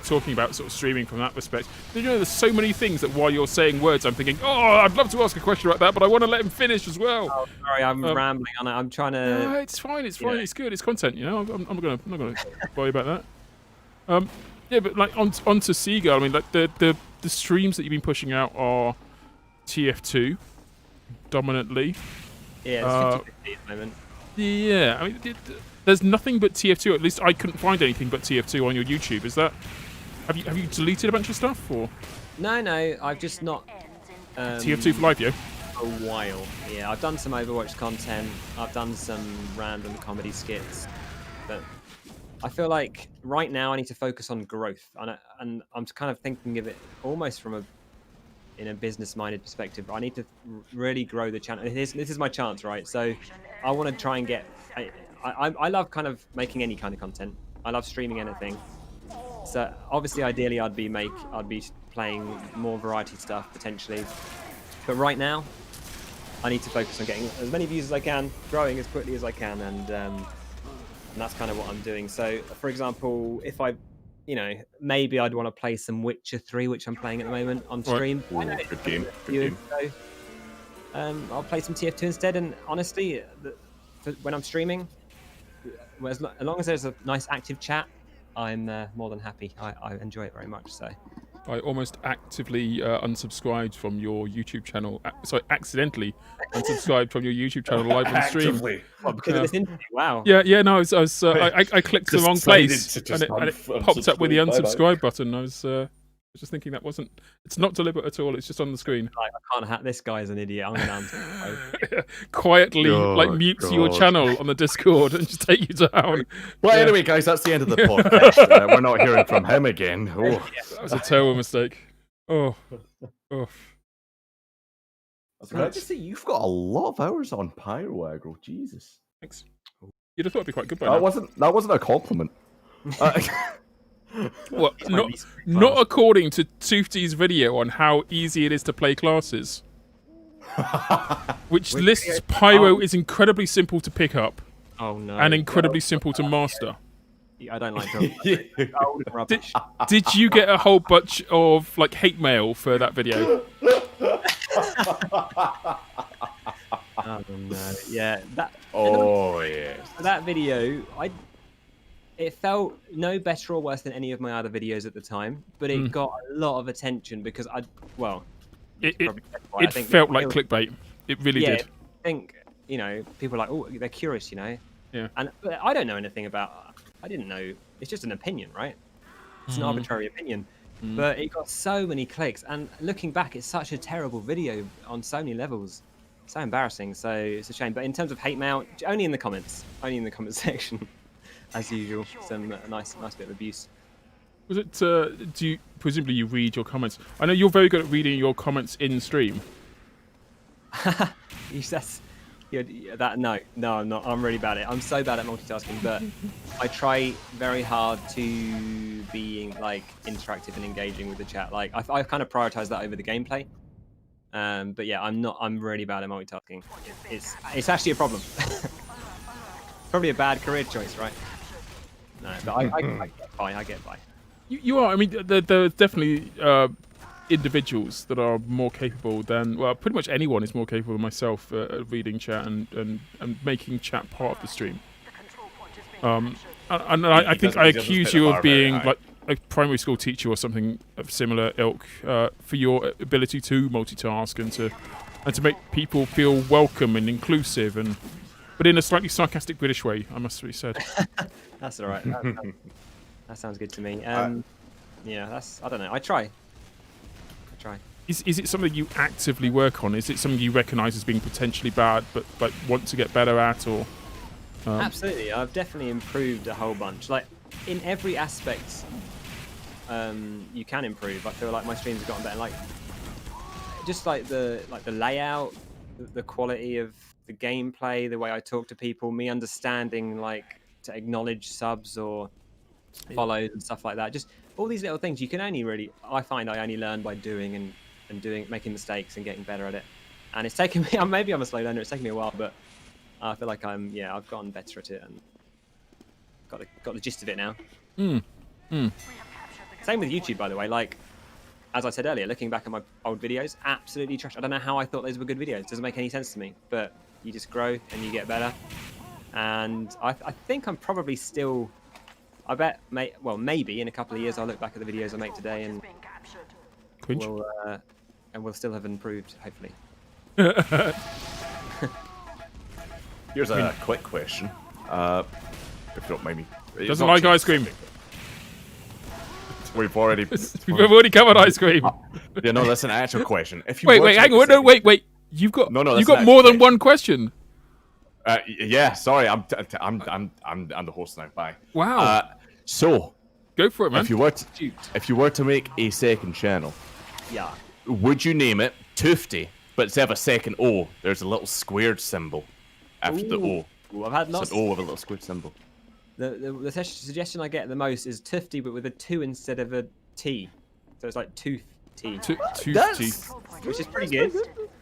talking about sort of streaming from that perspective. You know, there's so many things that while you're saying words, I'm thinking, oh, I'd love to ask a question about that, but I want to let him finish as well. Oh, sorry, I'm rambling on it. I'm trying to. No, it's fine. It's fine. It's good. It's content. You know, I'm not gonna worry about that. Yeah, but like onto Seagull. I mean, like the streams that you've been pushing out are TF2 dominantly. Yeah, it's 50-50 at the moment. Yeah, I mean, there's nothing but TF2. At least I couldn't find anything but TF2 on your YouTube. Is that? Have you deleted a bunch of stuff or? No, I've just not. TF2 for life, yo. A while. Yeah, I've done some Overwatch content. I've done some random comedy skits, but I feel like right now I need to focus on growth, and I'm kind of thinking of it almost from in a business-minded perspective. I need to really grow the channel. This is my chance, right? So I want to try and get. I love kind of making any kind of content. I love streaming anything. So obviously, ideally, I'd be playing more variety stuff potentially. But right now, I need to focus on getting as many views as I can, growing as quickly as I can, and that's kind of what I'm doing. So, for example, if maybe I'd want to play some Witcher 3, which I'm playing at the moment on stream. Ooh, good game. Good game. So, I'll play some TF2 instead. And honestly, when I'm streaming, as long as there's a nice active chat, I'm more than happy. I enjoy it very much. So. I almost actively unsubscribed from your YouTube channel. Sorry, accidentally unsubscribed from your YouTube channel live on stream. Well, because of this interview. Wow. Yeah. No, I clicked the wrong place and it popped up with the unsubscribe button. I was just thinking it's not deliberate at all. It's just on the screen. I can't have this guy's an idiot. I'm gonna unsubscribe. Quietly, mute your channel on the Discord and just take you down. Well, anyway, guys, that's the end of the podcast. We're not hearing from him again. Oh. That was a terrible mistake. Oh. I was about to say, you've got a lot of hours on Pyro Aggro. Jesus. Thanks. You'd have thought it'd be quite good by now. That wasn't a compliment. Well, not according to Toofty's video on how easy it is to play classes, which lists Pyro is incredibly simple to pick up. Oh no! And incredibly simple to master. I don't like rubbish. Did you get a whole bunch of hate mail for that video? Oh no! Yeah, yes. That video, it felt no better or worse than any of my other videos at the time, but it got a lot of attention because it felt like clickbait. It really did. I think people are like, oh, they're curious, Yeah. But I don't know anything about. I didn't know. It's just an opinion, right? It's an arbitrary opinion. But it got so many clicks, and looking back, it's such a terrible video on so many levels. So embarrassing. So it's a shame. But in terms of hate mail, only in the comments section. As usual, some nice bit of abuse. Was it? Presumably you read your comments? I know you're very good at reading your comments in stream. No, I'm not. I'm really bad at it. I'm so bad at multitasking, but I try very hard to be interactive and engaging with the chat. I kind of prioritize that over the gameplay. But yeah, I'm really bad at multitasking. It's actually a problem. Probably a bad career choice, right? No, but I get by. You are. I mean, there are definitely individuals that are more capable than, well, pretty much anyone is more capable than myself at reading chat and making chat part of the stream. And I think I accuse you of being like a primary school teacher or something of similar ilk for your ability to multitask and to make people feel welcome and inclusive but in a slightly sarcastic British way, I must be said. That's all right. That sounds good to me. Yeah, I don't know. I try. Is it something you actively work on? Is it something you recognise as being potentially bad, but want to get better at, or? Absolutely, I've definitely improved a whole bunch. In every aspect, you can improve. I feel like my streams have gotten better. Just the layout, the quality of the gameplay, the way I talk to people, me understanding to acknowledge subs or follows and stuff like that. Just all these little things you can only I find I only learn by doing and making mistakes and getting better at it. And it's taken me, maybe I'm a slow learner, it's taken me a while, but I feel like I've gotten better at it and got the gist of it now. Same with YouTube, by the way. As I said earlier, looking back at my old videos, absolutely trash. I don't know how I thought those were good videos. It doesn't make any sense to me, but you just grow and you get better. And I think I'm probably still, maybe in a couple of years I'll look back at the videos I make today and we'll still have improved, hopefully. Here's a quick question. If you don't mind me. Doesn't like ice cream. We've already covered ice cream. Yeah, no, that's an actual question. If you Wait, hang on, no, wait. You've got more than one question. Yeah, sorry, I'm the host now. Bye. Wow. So go for it, man. If you were to make a second channel, yeah, would you name it Toofty? But instead of a second O, there's a little squared symbol after the O. Ooh, I've had lots. It's an O with a little squared symbol. The suggestion I get the most is Toofty, but with a 2 instead of a T. So it's like Toofty. Toofty. Which is pretty good.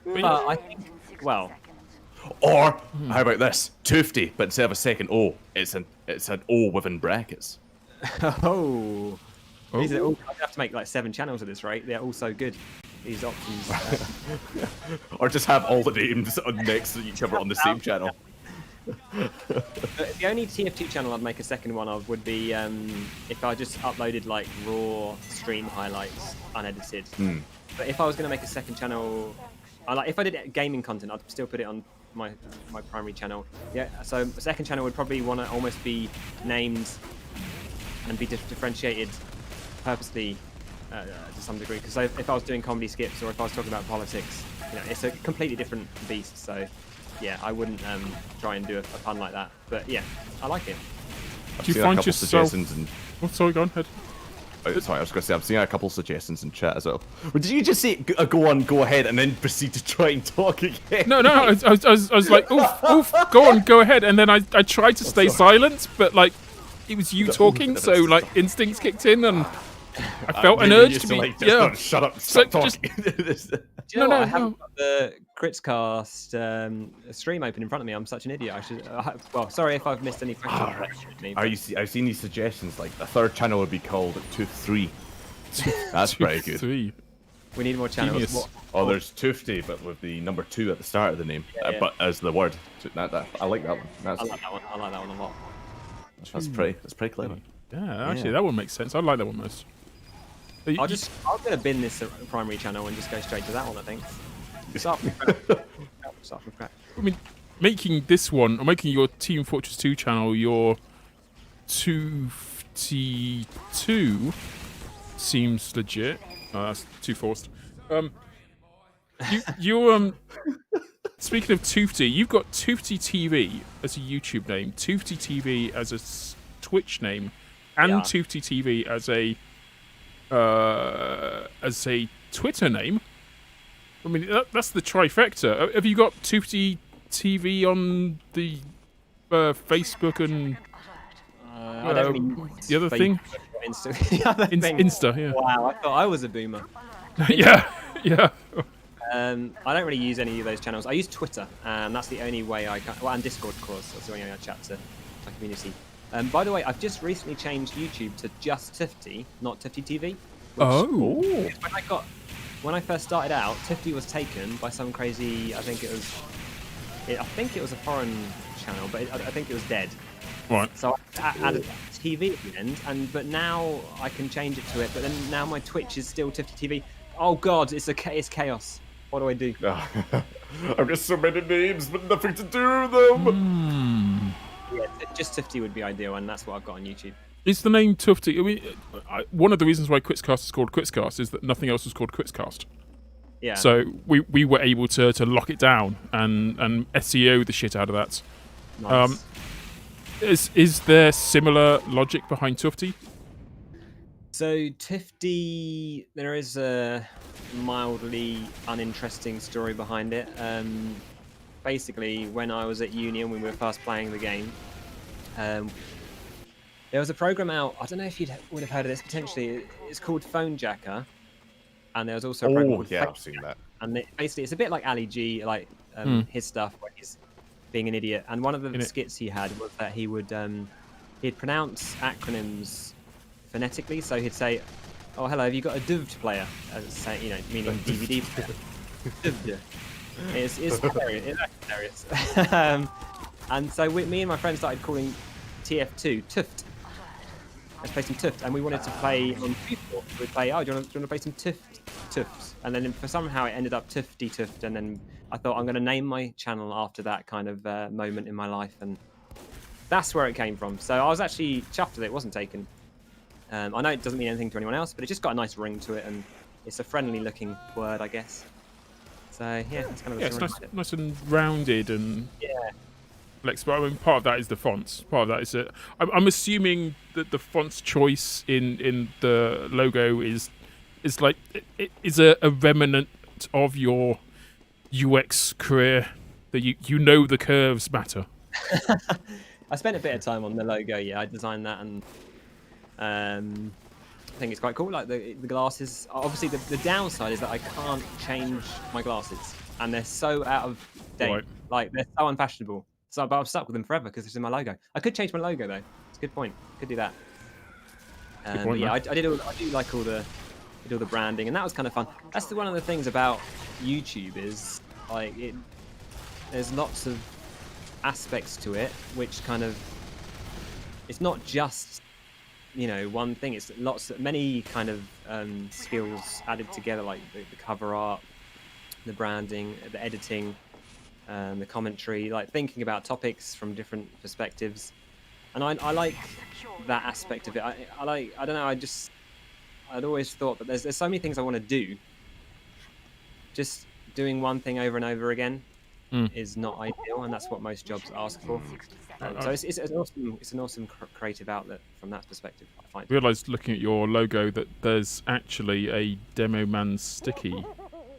But I think, well. Or how about this? Toofty, but instead of a second O, it's an O within brackets. Oh. I have to make like 7 channels at this rate. They're all so good. These options. Or just have all the names next to each other on the same channel. The only TF2 channel I'd make a second one of would be if I just uploaded like raw stream highlights unedited. But if I was going to make a second channel, if I did gaming content, I'd still put it on my primary channel. Yeah, so the second channel would probably want to almost be named and be differentiated purposely to some degree. Because if I was doing comedy skits or if I was talking about politics, it's a completely different beast. So. Yeah, I wouldn't try and do a pun like that, but yeah, I like it. Do you find yourself? Oh, sorry, go on ahead. Sorry, I was going to say I've seen a couple of suggestions in chat as well. But did you just say go ahead, and then proceed to try and talk again? No, I was like, oof, go ahead, and then I tried to stay silent, but like it was you talking, so like instincts kicked in, and I felt an urge to be. Like, yeah, shut up, stop talking. I haven't got the Critscast stream open in front of me. I'm such an idiot. I should. Well, sorry if I've missed any questions. I've seen these suggestions. Like the third channel would be called Tooth3. That's pretty good. We need more channels. There's Toofty, but with the number 2 at the start of the name, but as the word. I like that one. I like that one. I like that one a lot. That's pretty clever. Yeah, actually, that one makes sense. I like that one most. I'm gonna bin this primary channel and just go straight to that one. I think. Start from scratch. I mean, making this one or making your Team Fortress 2 channel your Toofty2 seems legit. Oh, that's too forced. You speaking of Toofty, you've got Toofty TV as a YouTube name, Toofty TV as a Twitch name, and Toofty TV as a Twitter name. I mean, that's the trifecta. Have you got Toofty TV on the Facebook and the other thing? Insta, yeah. Wow, I thought I was a boomer. yeah. I don't really use any of those channels. I use Twitter, and that's the only way I can. Well, and Discord, of course. That's the only way I chat to my community. By the way, I've just recently changed YouTube to just Toofty, not Toofty TV. When I first started out, Toofty was taken by some crazy. I think it was a foreign channel, but I think it was dead. Right. So I added TV at the end, but now I can change it to it. But then now my Twitch is still Toofty TV. Oh God, it's chaos. What do I do? I've got so many names, but nothing to do with them. Yeah, just Toofty would be ideal, and that's what I've got on YouTube. Is the name Toofty? I mean, one of the reasons why Quitscast is called Quitscast is that nothing else was called Quitscast. Yeah. So we were able to lock it down and SEO the shit out of that. Nice. Is there similar logic behind Toofty? So Toofty, there is a mildly uninteresting story behind it. Basically, when I was at uni and we were first playing the game, there was a program out. I don't know if you would have heard of this. Potentially, it's called Phone Jacker, and there was also a program called I've seen that. And basically, it's a bit like Ali G, like his stuff, where he's being an idiot. And one of the skits he had was that he would he'd pronounce acronyms phonetically. So he'd say, "Oh, hello, have you got a Wiethoofd player?" As meaning DVD player. It's hilarious. It's hilarious. And so me and my friend started calling TF2 Toofd. Let's play some Toofd, and we wanted to play on Wiethoofd. We'd play, do you want to play some Toofds? And then somehow it ended up Toofty, and then I thought I'm going to name my channel after that kind of moment in my life, and that's where it came from. So I was actually chuffed that it wasn't taken. I know it doesn't mean anything to anyone else, but it's just got a nice ring to it, and it's a friendly-looking word, I guess. So yeah, that's kind of it's nice and rounded and flexible. I mean, part of that is the fonts. Part of that is I'm assuming that the font's choice in the logo is like it is a remnant of your UX career, that you know the curves matter. I spent a bit of time on the logo. Yeah, I designed that, and I think it's quite cool. Like the glasses. Obviously, the downside is that I can't change my glasses, and they're so out of date. Right. Like they're so unfashionable. So, but I'm stuck with them forever because it's in my logo. I could change my logo though. It's a good point. Could do that. Point, but yeah, I do like all the branding, and that was kind of fun. That's one of the things about YouTube is like there's lots of aspects to it, which kind of it's not just one thing. It's many kind of skills added together, like the cover art, the branding, the editing, the commentary, like thinking about topics from different perspectives. And I like that aspect of it. I don't know. I'd always thought that there's so many things I want to do. Just doing one thing over and over again is not ideal, and that's what most jobs ask for. So it's an awesome creative outlet from that perspective, I find. I realised looking at your logo that there's actually a Demo Man sticky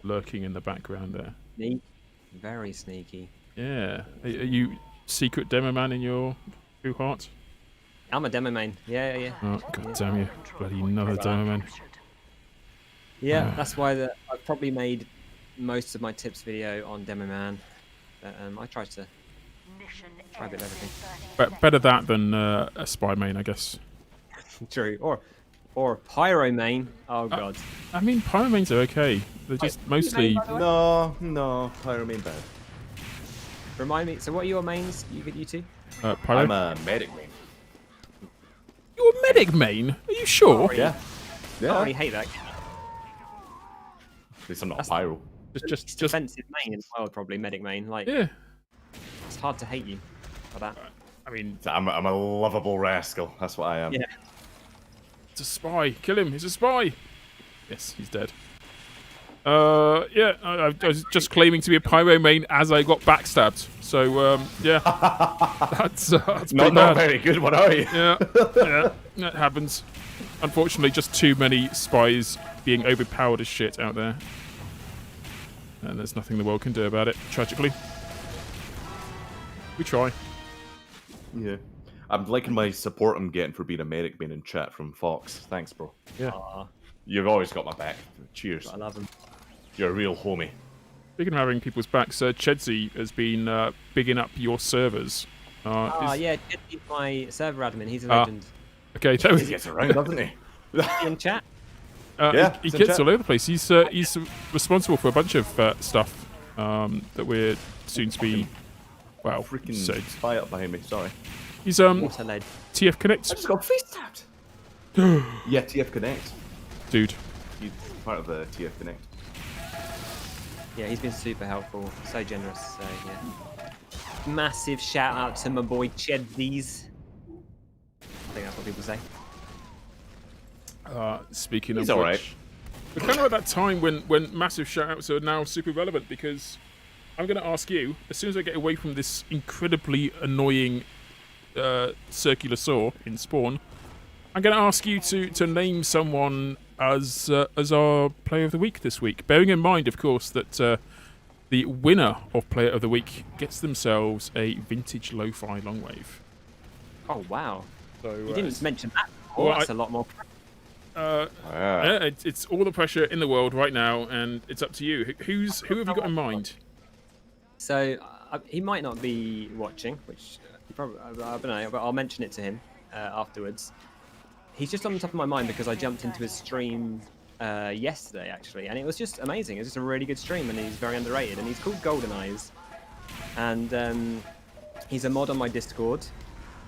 lurking in the background there. Sneaky. Very sneaky. Yeah. Are you secret Demo Man in your true heart? I'm a demo main. Yeah. Oh, god damn you. Bloody another Demo Man. Yeah, that's why I've probably made most of my tips video on Demo Man. I try a bit of everything. But better that than a Spy main, I guess. True. Or Pyro main. Oh god. I mean, Pyro mains are okay. They're just mostly... No, Pyro main bad. Remind me, so what are your mains, you two? Pyro? I'm a medic main. You're a medic main? Are you sure? Sorry. Yeah. I really hate that. At least I'm not a pyro. Just defensive main as well, probably medic main. Like, yeah. It's hard to hate you for that. I mean, I'm a lovable rascal. That's what I am. Yeah. It's a spy. Kill him. He's a spy. Yes, he's dead. Yeah, I was just claiming to be a pyro main as I got backstabbed. So, yeah. that's not very good one, are you? Yeah, that happens. Unfortunately, just too many spies being overpowered as shit out there. And there's nothing the world can do about it, tragically. We try. Yeah. I'm liking my support I'm getting for being a medic main in chat from Fox. Thanks, bro. Yeah. You've always got my back. Cheers. I love him. You're a real homie. Speaking of having people's backs, Chedsy has been bigging up your servers. Yeah, Chedsy, my server admin. He's a legend. Okay, He gets around, doesn't he? In chat? Yeah, he gets all over the place. He's responsible for a bunch of stuff that we're soon to be... Wow, freaking spy up behind me, sorry. He's TF Connect. I just got face tapped. Yeah, TF Connect. Dude. He's part of the TF Connect. Yeah, he's been super helpful, so generous. So yeah, massive shout out to my boy Chedsies. I think that's what people say. Speaking He's of which, alright. we're kind of at that time when massive shout outs are now super relevant, because I'm going to ask you, as soon as I get away from this incredibly annoying circular saw in Spawn, I'm going to ask you to name someone as our Player of the Week this week. Bearing in mind, of course, that the winner of Player of the Week gets themselves a vintage lo-fi longwave. Oh wow! So, you didn't mention that before. Well, that's a lot more. Yeah, it's all the pressure in the world right now, and it's up to you. Who have you got in mind? So he might not be watching, which probably I don't know, but I'll mention it to him afterwards. He's just on the top of my mind because I jumped into his stream yesterday, actually, and it was just amazing. It was just a really good stream, and he's very underrated. And he's called Golden Eyes, and he's a mod on my Discord,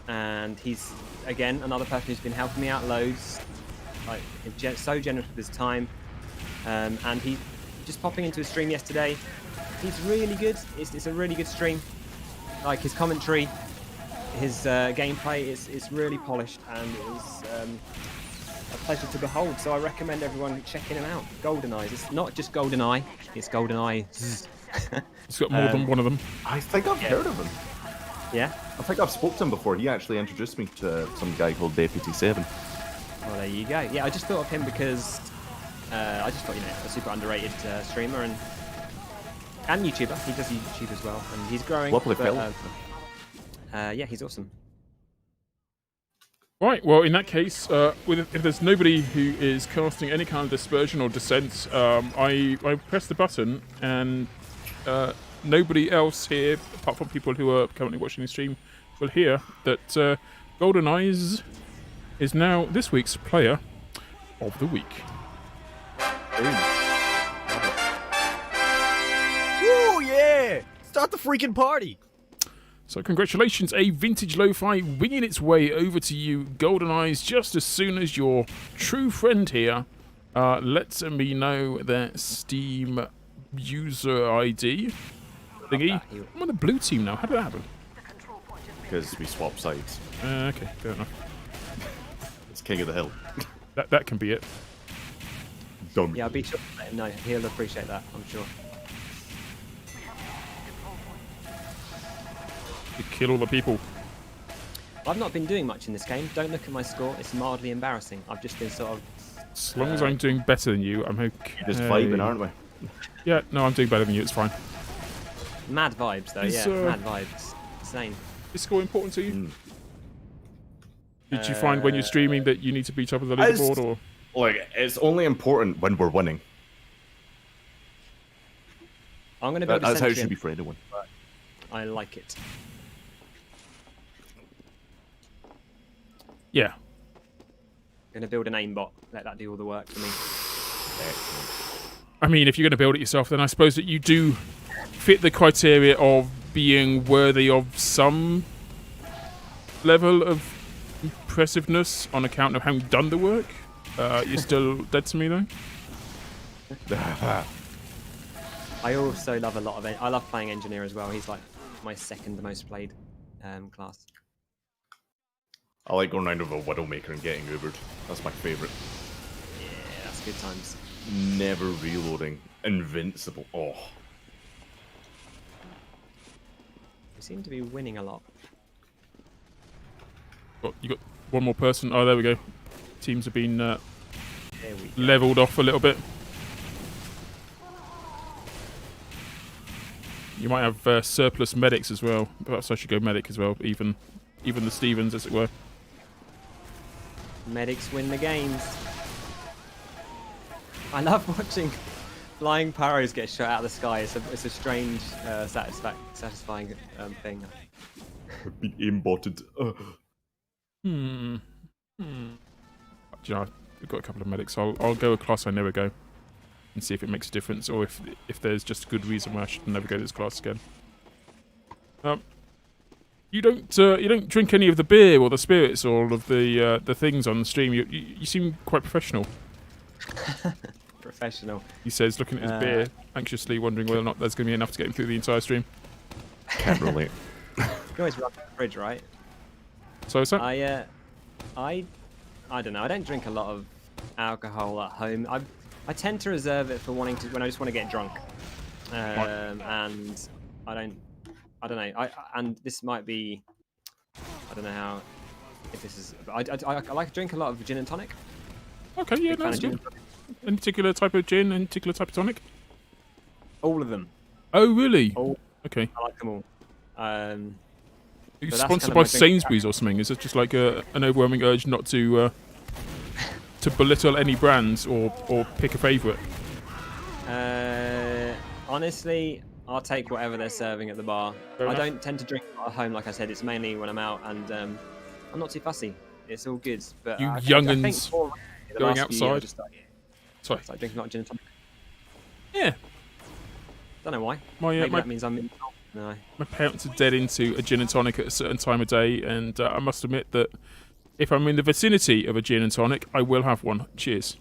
and he's again another person who's been helping me out loads. Like, he's so generous with his time, and he just popping into his stream yesterday. He's really good. It's a really good stream. Like his commentary, his gameplay is really polished, and it was pleasure to behold. So I recommend everyone checking him out. GoldenEye. It's not just GoldenEye. It's GoldenEye. It's got more than one of them. I think I've heard of him. Yeah. I think I've spoken to him before. He actually introduced me to some guy called Deputy 7. Well, there you go. Yeah, I just thought of him because I just thought, a super underrated streamer and YouTuber. He does YouTube as well, and he's growing. Lovely fellow. Yeah, he's awesome. Right, well, in that case, if there's nobody who is casting any kind of dispersion or dissent, I press the button, and nobody else here, apart from people who are currently watching the stream, will hear that GoldenEye is now this week's player of the week. Woo, yeah! Start the freaking party! So congratulations, a vintage lo-fi winging its way over to you, GoldenEye, just as soon as your true friend here lets me know their Steam user ID thingy. I'm on the blue team now. How did that happen? Because we swap sides. Okay, fair enough. It's King of the Hill. That can be it. Done. Yeah, I'll be sure. No, he'll appreciate that, I'm sure. You kill all the people. I've not been doing much in this game. Don't look at my score. It's mildly embarrassing. I've just been sort of... As long as I'm doing better than you, I'm okay. Just vibing, aren't we? Yeah, no, I'm doing better than you. It's fine. Mad vibes, though. Mad vibes. Insane. Is score important to you? Did you find when you're streaming that you need to be top of the leaderboard, or...? Like, it's only important when we're winning. I'm going to build That's how it should Sentry. be for anyone. I like it. Yeah. Going to build an aimbot. Let that do all the work for me. I mean, if you're going to build it yourself, then I suppose that you do fit the criteria of being worthy of some level of impressiveness on account of having done the work. You're still dead to me, though? I also love a lot of it. I love playing Engineer as well. He's like my second most played class. I like going around with a Widowmaker and getting Ubered. That's my favourite. Yeah, that's good times. Never reloading. Invincible. Oh. We seem to be winning a lot. You got one more person. Oh, there we go. Teams have been There we go. leveled off a little bit. You might have surplus medics as well. Perhaps I should go medic as well. Even the Stevens, as it were. Medics win the games. I love watching flying pyros get shot out of the sky. It's a strange, satisfying thing. I've been aimbotted. Do you know, I've got a couple of medics. I'll go a class I never go and see if it makes a difference, or if there's just a good reason why I should never go this class again. You don't drink any of the beer or the spirits or all of the things on the stream. You seem quite professional. Professional. He says, looking at his beer, anxiously wondering whether or not there's going to be enough to get him through the entire stream. Can't relate. You can always run the fridge, right? So is that? I don't know. I don't drink a lot of alcohol at home. I tend to reserve it for when I just want to get drunk. And I don't know. And this might be, I don't know how, if this is, I like to drink a lot of gin and tonic. Okay, yeah, that's good. Any particular type of gin, any particular type of tonic? All of them. Oh, really? All. Okay. I like them all. Are you so sponsored by Sainsbury's or something? Is it just like an overwhelming urge not to belittle any brands or pick a favourite? Honestly, I'll take whatever they're serving at the bar. I don't tend to drink at home, like I said. It's mainly when I'm out, and I'm not too fussy. It's all good. But You I young'uns think going outside. Sorry, drinking a lot of gin and tonic. Yeah. Don't know why. My that means I'm in. No. My parents are dead into a gin and tonic at a certain time of day, and I must admit that if I'm in the vicinity of a gin and tonic, I will have one. Cheers.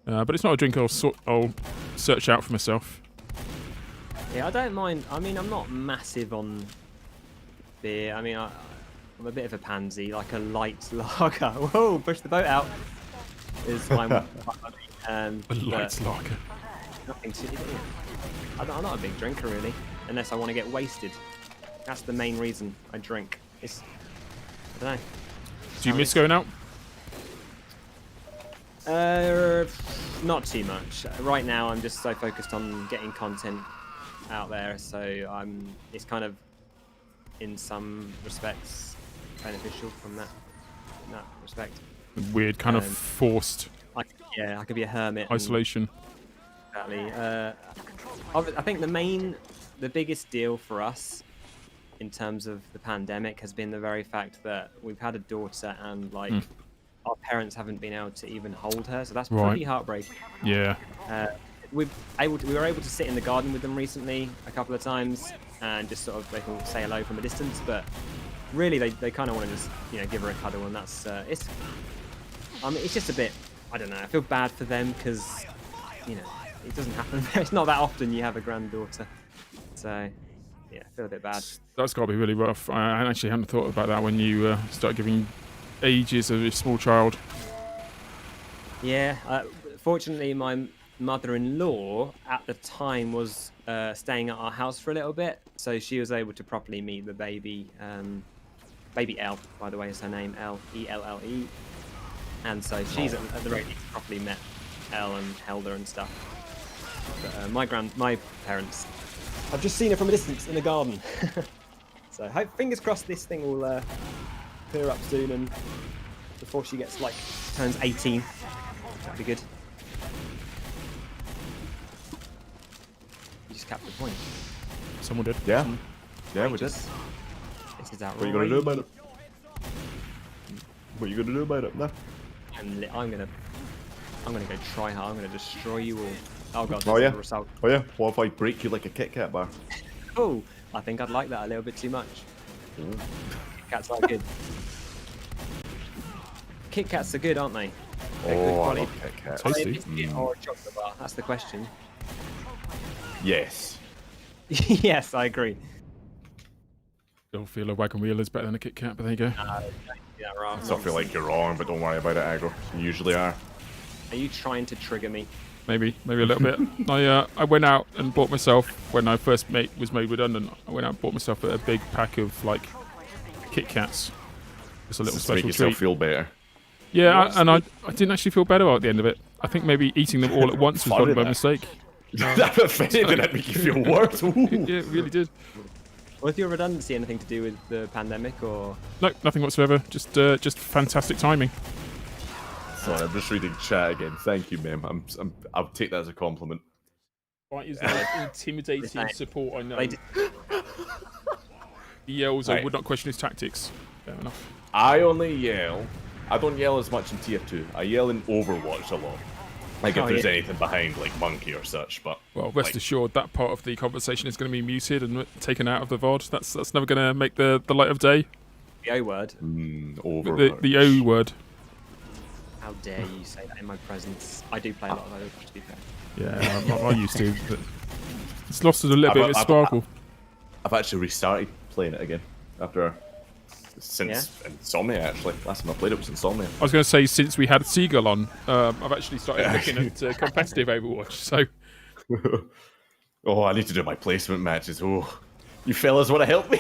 But it's not a drink I'll search out for myself. Yeah, I don't mind. I mean, I'm not massive on beer. I mean, I'm a bit of a pansy, like a light lager. Whoa, push the boat out. is my money. A light lager. Nothing to do. I'm not a big drinker really, unless I want to get wasted. That's the main reason I drink. I don't know. Do you miss going out? Not too much. Right now, I'm just so focused on getting content out there, so it's kind of, in some respects, beneficial from that respect. Weird, kind of forced I could be a hermit. isolation. Exactly. I think the biggest deal for us in terms of the pandemic has been the very fact that we've had a daughter and our parents haven't been able to even hold her, so that's pretty heartbreaking. Yeah. We were able to sit in the garden with them recently a couple of times and just sort of they can say hello from a distance, but really they kind of want to just give her a cuddle, and that's it's just a bit, I don't know, I feel bad for them because it doesn't happen. It's not that often you have a granddaughter, so yeah, I feel a bit bad. That's got to be really rough. I actually hadn't thought about that when you start giving ages of a small child. Yeah, fortunately my mother-in-law at the time was staying at our house for a little bit, so she was able to properly meet the baby. Baby Elle, by the way, is her name, Elle, and so she's at the very least properly met Elle and held her and stuff. But my parents, I've just seen her from a distance in the garden. So fingers crossed this thing will clear up soon, and before she turns 18, that'd be good. You just capped the point. Someone did. Yeah. Yeah, we did. This is outrageous. What are you gonna do about it? What are you gonna do about it? No. I'm gonna go try hard. I'm gonna destroy you all. Oh god. Oh yeah. Result. Oh yeah. What if I break you like a Kit Kat bar? Oh, I think I'd like that a little bit too much. Kit Kats are good. Kit Kats are good, aren't they? They're good I quality. love Kit Kat. Are they a Tasty. biscuit or a chocolate bar? That's the question. Yes. Yes, I agree. Don't feel a wagon wheel is better than a Kit Kat, but there you go. Yeah, wrong. I still feel like you're wrong, but don't worry about it, Aggro. You usually are. Are you trying to trigger me? Maybe a little bit. I went out and bought myself, when I first was made redundant, I went out and bought myself a big pack of Kit Kats. It's a little Just to make special yourself treat. feel better. Yeah, I didn't actually feel better at the end of it. I think maybe eating them all at once was probably my mistake. That offended that make you feel worse. Ooh. Yeah, it really did. Was your redundancy anything to do with the pandemic, or? No, nothing whatsoever. Just fantastic timing. Sorry, I'm just reading chat again. Thank you, ma'am. I'll take that as a compliment. Right, is that intimidating support? I know. They did- He yells, I Right. would not question his tactics. Fair enough. I only yell. I don't yell as much in TF2. I yell in Overwatch a lot. Like if there's anything behind, like Monkey or such. But Well, rest assured, that part of the conversation is going to be muted and taken out of the VOD. That's never going to make the light of day. The O word. Overwatch. The O word. How dare you say that in my presence? I do play a lot of Overwatch, to be fair. Yeah, I used to. But it's lost a little bit of its sparkle. I've actually restarted playing it again since Insomnia. Actually, last time I played it was Insomnia. I was going to say, since we had Seagull on, I've actually started looking at competitive Overwatch. So, Oh, I need to do my placement matches. Oh, you fellas want to help me?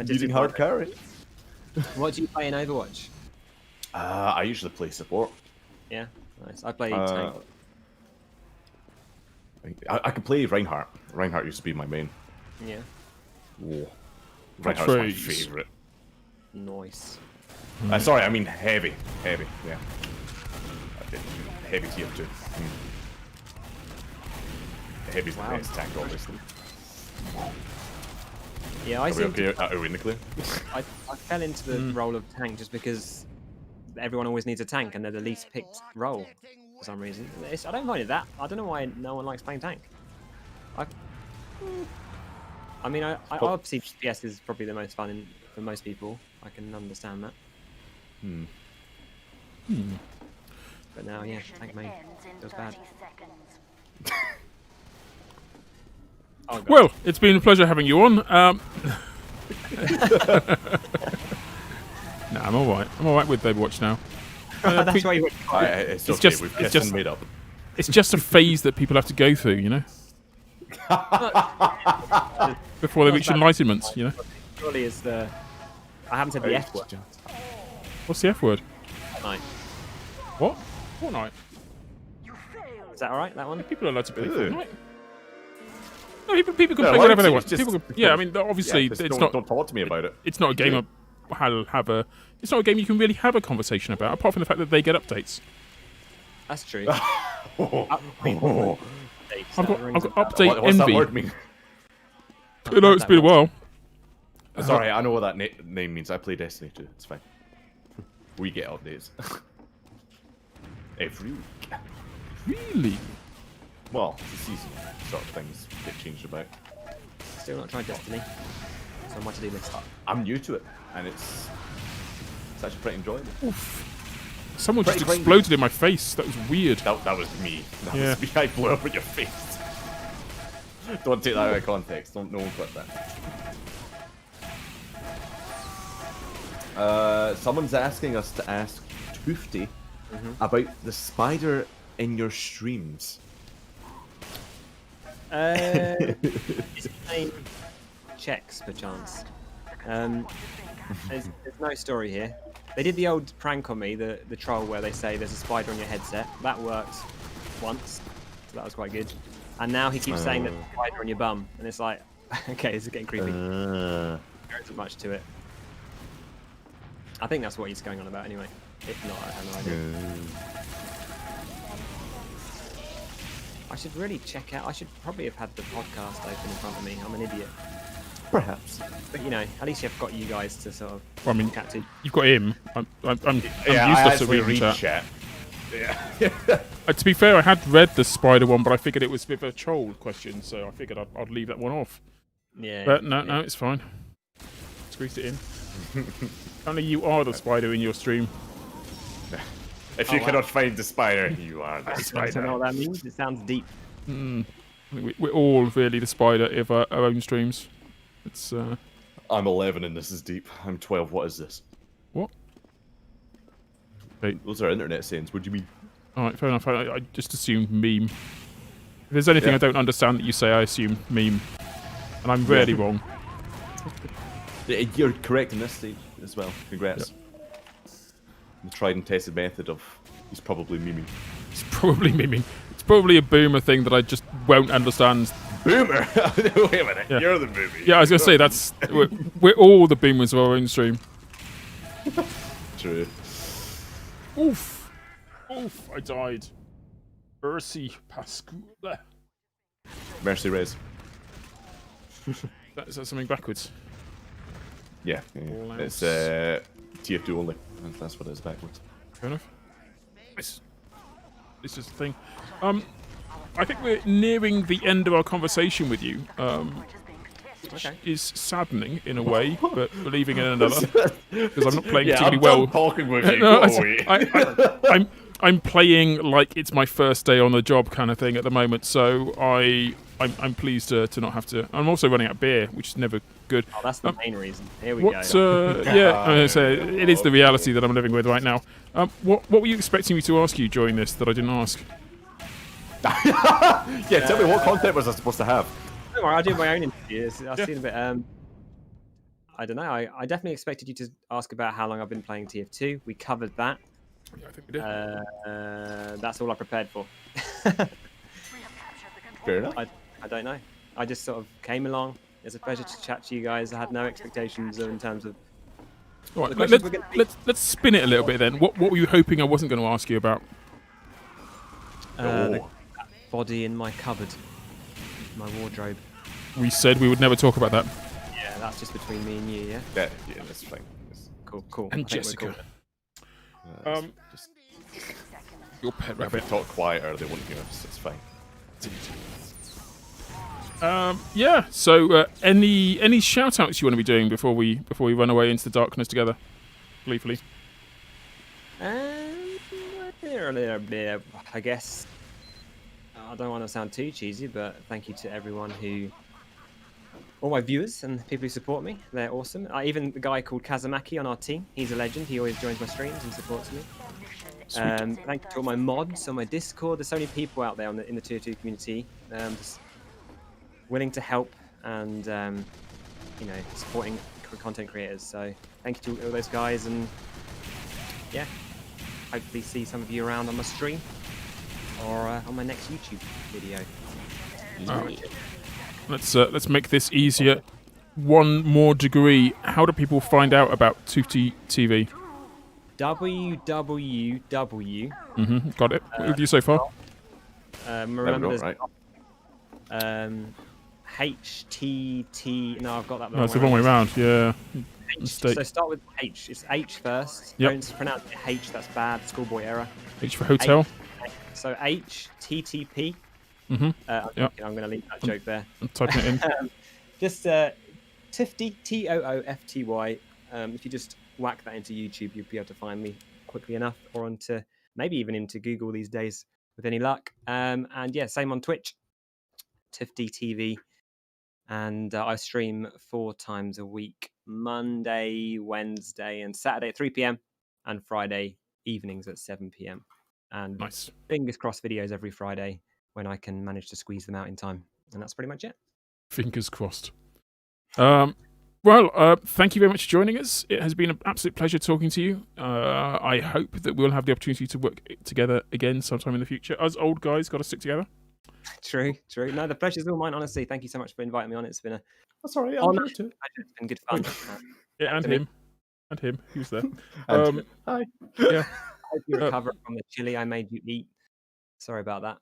Using hard carry. What do you play in Overwatch? I usually play support. Yeah, nice. I play tank. I can play Reinhardt. Reinhardt used to be my main. Yeah, Whoa. Reinhardt's my Trace. favorite. nice. Sorry, I mean heavy. Heavy, yeah. Okay. Heavy TF2. Heavy's the best tank, obviously. Yeah, I Are we seem okay? Are we in the clear? I fell into the role of tank just because everyone always needs a tank and they're the least picked role for some reason. I don't mind it that. I don't know why no one likes playing tank. I mean, I obviously FPS is probably the most fun for most people. I can understand that. But now, yeah, tank main feels bad. Oh, God. well, it's been a pleasure having you on. Nah, I'm all right. I'm all right with Overwatch now. That's why you went. It's okay, we've kissed and made up. It's just a phase that people have to go through, you know? Before they reach enlightenment, you know? Surely is the... I haven't said the F word. What's the F word? Fortnite. What? Fortnite? Is that alright, that one? People are allowed to play Fortnite. No, people can play whatever they want. Yeah, I mean, obviously, it's not... Don't talk to me about it. It's not a game it's not a game you can really have a conversation about, apart from the fact that they get updates. That's true. I've got update What's that envy. word mean? You know, it's been a while. Sorry, I know what that name means. I play Destiny 2. It's fine. We get updates. Every week. Really? Well, the season sort of things get changed about. Still not tried Destiny. It's on my to-do list. I'm new to it, and it's actually pretty enjoyable. Oof. Someone Pretty just crazy. exploded in my face. That was weird. That was me. That Yeah. was me. I blew up in your face. Don't take that out of context. Don't no one clip that. Someone's asking us to ask Toofty about the spider in your streams. Is his name Checks, perchance? There's no story here. They did the old prank on me, the troll where they say there's a spider on your headset. That worked once, so that was quite good. And now he keeps saying there's a spider on your bum, and it's like, okay, this is getting creepy. There isn't much to it. I think that's what he's going on about anyway. If not, I have no idea. I should really check out. I should probably have had the podcast open in front of me. I'm an idiot. Perhaps. But you know, at least you've got you guys to sort of Well, I mean, chat to. you've got him. I'm Yeah, I useless at actually reading read chat. chat. Yeah. To be fair, I had read the spider one, but I figured it was a bit of a troll question, so I figured I'd leave that one off. Yeah. But no, it's fine. Squeezed it in. Only you are the spider in your stream. If you cannot find the spider, you are the I don't know spider. what that means. It sounds deep. I think we're all really the spider of our own streams. It's I'm 11 and this is deep. I'm 12. What is this? what? Wait, Those are internet sayings. What do you mean? all right, fair enough. I just assumed meme. If there's anything I don't understand that you say, I assume meme, and I'm rarely wrong. You're correct in this stage as well. Congrats. The tried and tested method of he's probably memeing. It's probably miming. It's probably a boomer thing that I just won't understand. Boomer! Wait a minute, Yeah. you're the movie. Yeah, I was gonna say that's we're all the boomers of our own stream. True. Oof, I died. Mercy, Pascal. Mercy Rez. Is that something backwards? Yeah, All it's else. TF2 only. That's what it is backwards. Fair enough. This is the thing. I think we're nearing the end of our conversation with you. Which is saddening in a way, but believing in another, because I'm not playing particularly well. Talking with you. No, Go away. I'm playing like it's my first day on the job kind of thing at the moment, so I'm pleased to not have to. I'm also running out of beer, which is never good. Oh, that's the main reason. Here we What? go. It is the reality that I'm living with right now. What were you expecting me to ask you during this that I didn't ask? Yeah, tell me what content was I supposed to have? Don't worry, I'll do my own interviews. I've seen a bit. I don't know. I definitely expected you to ask about how long I've been playing TF2. We covered that. Yeah, I think we did. That's all I prepared for. Fair enough. I don't know. I just sort of came along. It's a pleasure to chat to you guys. I had no expectations in terms of. All right, the questions were gonna be- let's spin it a little bit then. What were you hoping I wasn't going to ask you about? The body in my cupboard, my wardrobe. We said we would never talk about that. Yeah, that's just between me and you. Yeah. Yeah, that's fine. Cool. And I think we're Jessica. cool. Just Your pet if we rabbit. talk quieter, they won't hear us. It's fine. Yeah. So, any shout outs you want to be doing before we run away into the darkness together, gleefully? I guess I don't want to sound too cheesy, but thank you to everyone all my viewers and people who support me. They're awesome. Even the guy called Kazamaki on our team, he's a legend. He always joins my streams and supports me. Thank you to all my mods on my Discord. There's so many people out there in the Tier 2 community just willing to help and supporting content creators. So thank you to all those guys, and yeah, hopefully see some of you around on my stream or on my next YouTube video. Let's make this easier. One more degree. How do people find out about Toofty TV? www. Got it. What with you so far? Remember, there's right. HTT. No, I've got that. No, it's the wrong way around. Yeah. So start with H. It's H first. Yep. Don't pronounce it H. That's bad. Schoolboy error. H for hotel. So HTTP. Yep. I'm going to leave that joke there. I'm typing it in. Just Toofty, Toofty. If you just whack that into YouTube, you'll be able to find me quickly enough, or maybe even into Google these days with any luck. And yeah, same on Twitch, Toofty TV. And I stream 4 times a week: Monday, Wednesday, and Saturday at 3 p.m. and Friday evenings at 7 p.m. And Nice. fingers crossed videos every Friday when I can manage to squeeze them out in time. And that's pretty much it. Fingers crossed. Well, thank you very much for joining us. It has been an absolute pleasure talking to you. I hope that we'll have the opportunity to work together again sometime in the future. Us old guys got to stick together. True. No, the pleasure's all mine, honestly. Thank you so much for inviting me on. It's been a... That's all right. It's been good fun. Yeah, and him. Who's there? Hi. Yeah. I hope you recover from the chili I made you eat. Sorry about that.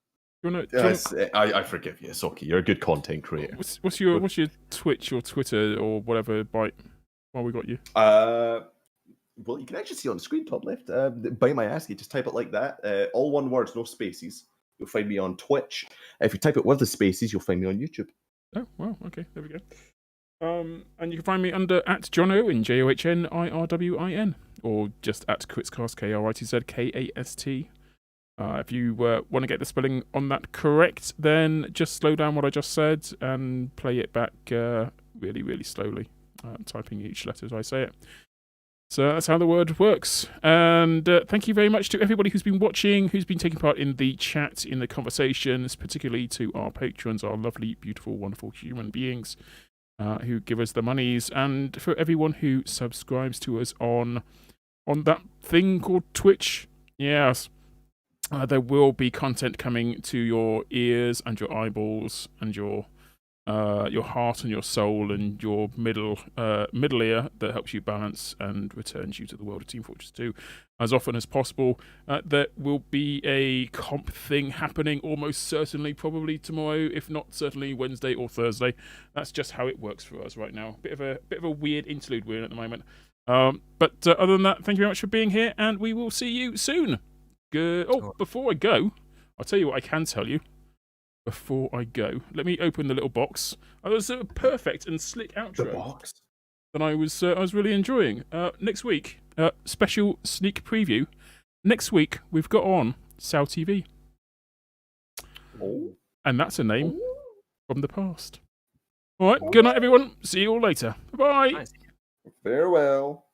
I forgive you. It's okay. You're a good content creator. What's your Twitch or Twitter or whatever bite while we got you? Well, you can actually see on the screen top left. Bite my ass. You just type it like that. All one words, no spaces. You'll find me on Twitch. If you type it with the spaces, you'll find me on YouTube. Oh, well, okay, there we go. And you can find me under @JohnOwin, JOHNIRWIN, or just @Kritzcast, KRITZKAST. If you want to get the spelling on that correct, then just slow down what I just said and play it back really, really slowly, typing each letter as I say it. So that's how the word works. And thank you very much to everybody who's been watching, who's been taking part in the chat, in the conversations, particularly to our patrons, our lovely, beautiful, wonderful human beings who give us the monies, and for everyone who subscribes to us on that thing called Twitch. Yes. There will be content coming to your ears and your eyeballs and your heart and your soul and your middle ear that helps you balance and returns you to the world of Team Fortress 2 as often as possible. There will be a comp thing happening almost certainly, probably tomorrow, if not certainly Wednesday or Thursday. That's just how it works for us right now. Bit of a weird interlude we're in at the moment. But other than that, thank you very much for being here, and we will see you soon. Good. Oh, before I go, I'll tell you what I can tell you. Before I go, let me open the little box. It was a perfect and slick outro. The box that I was really enjoying. Next week, special sneak preview. Next week we've got on Sao TV, and that's a name from the past. All right. Good night, everyone. See you all later. Bye. Farewell.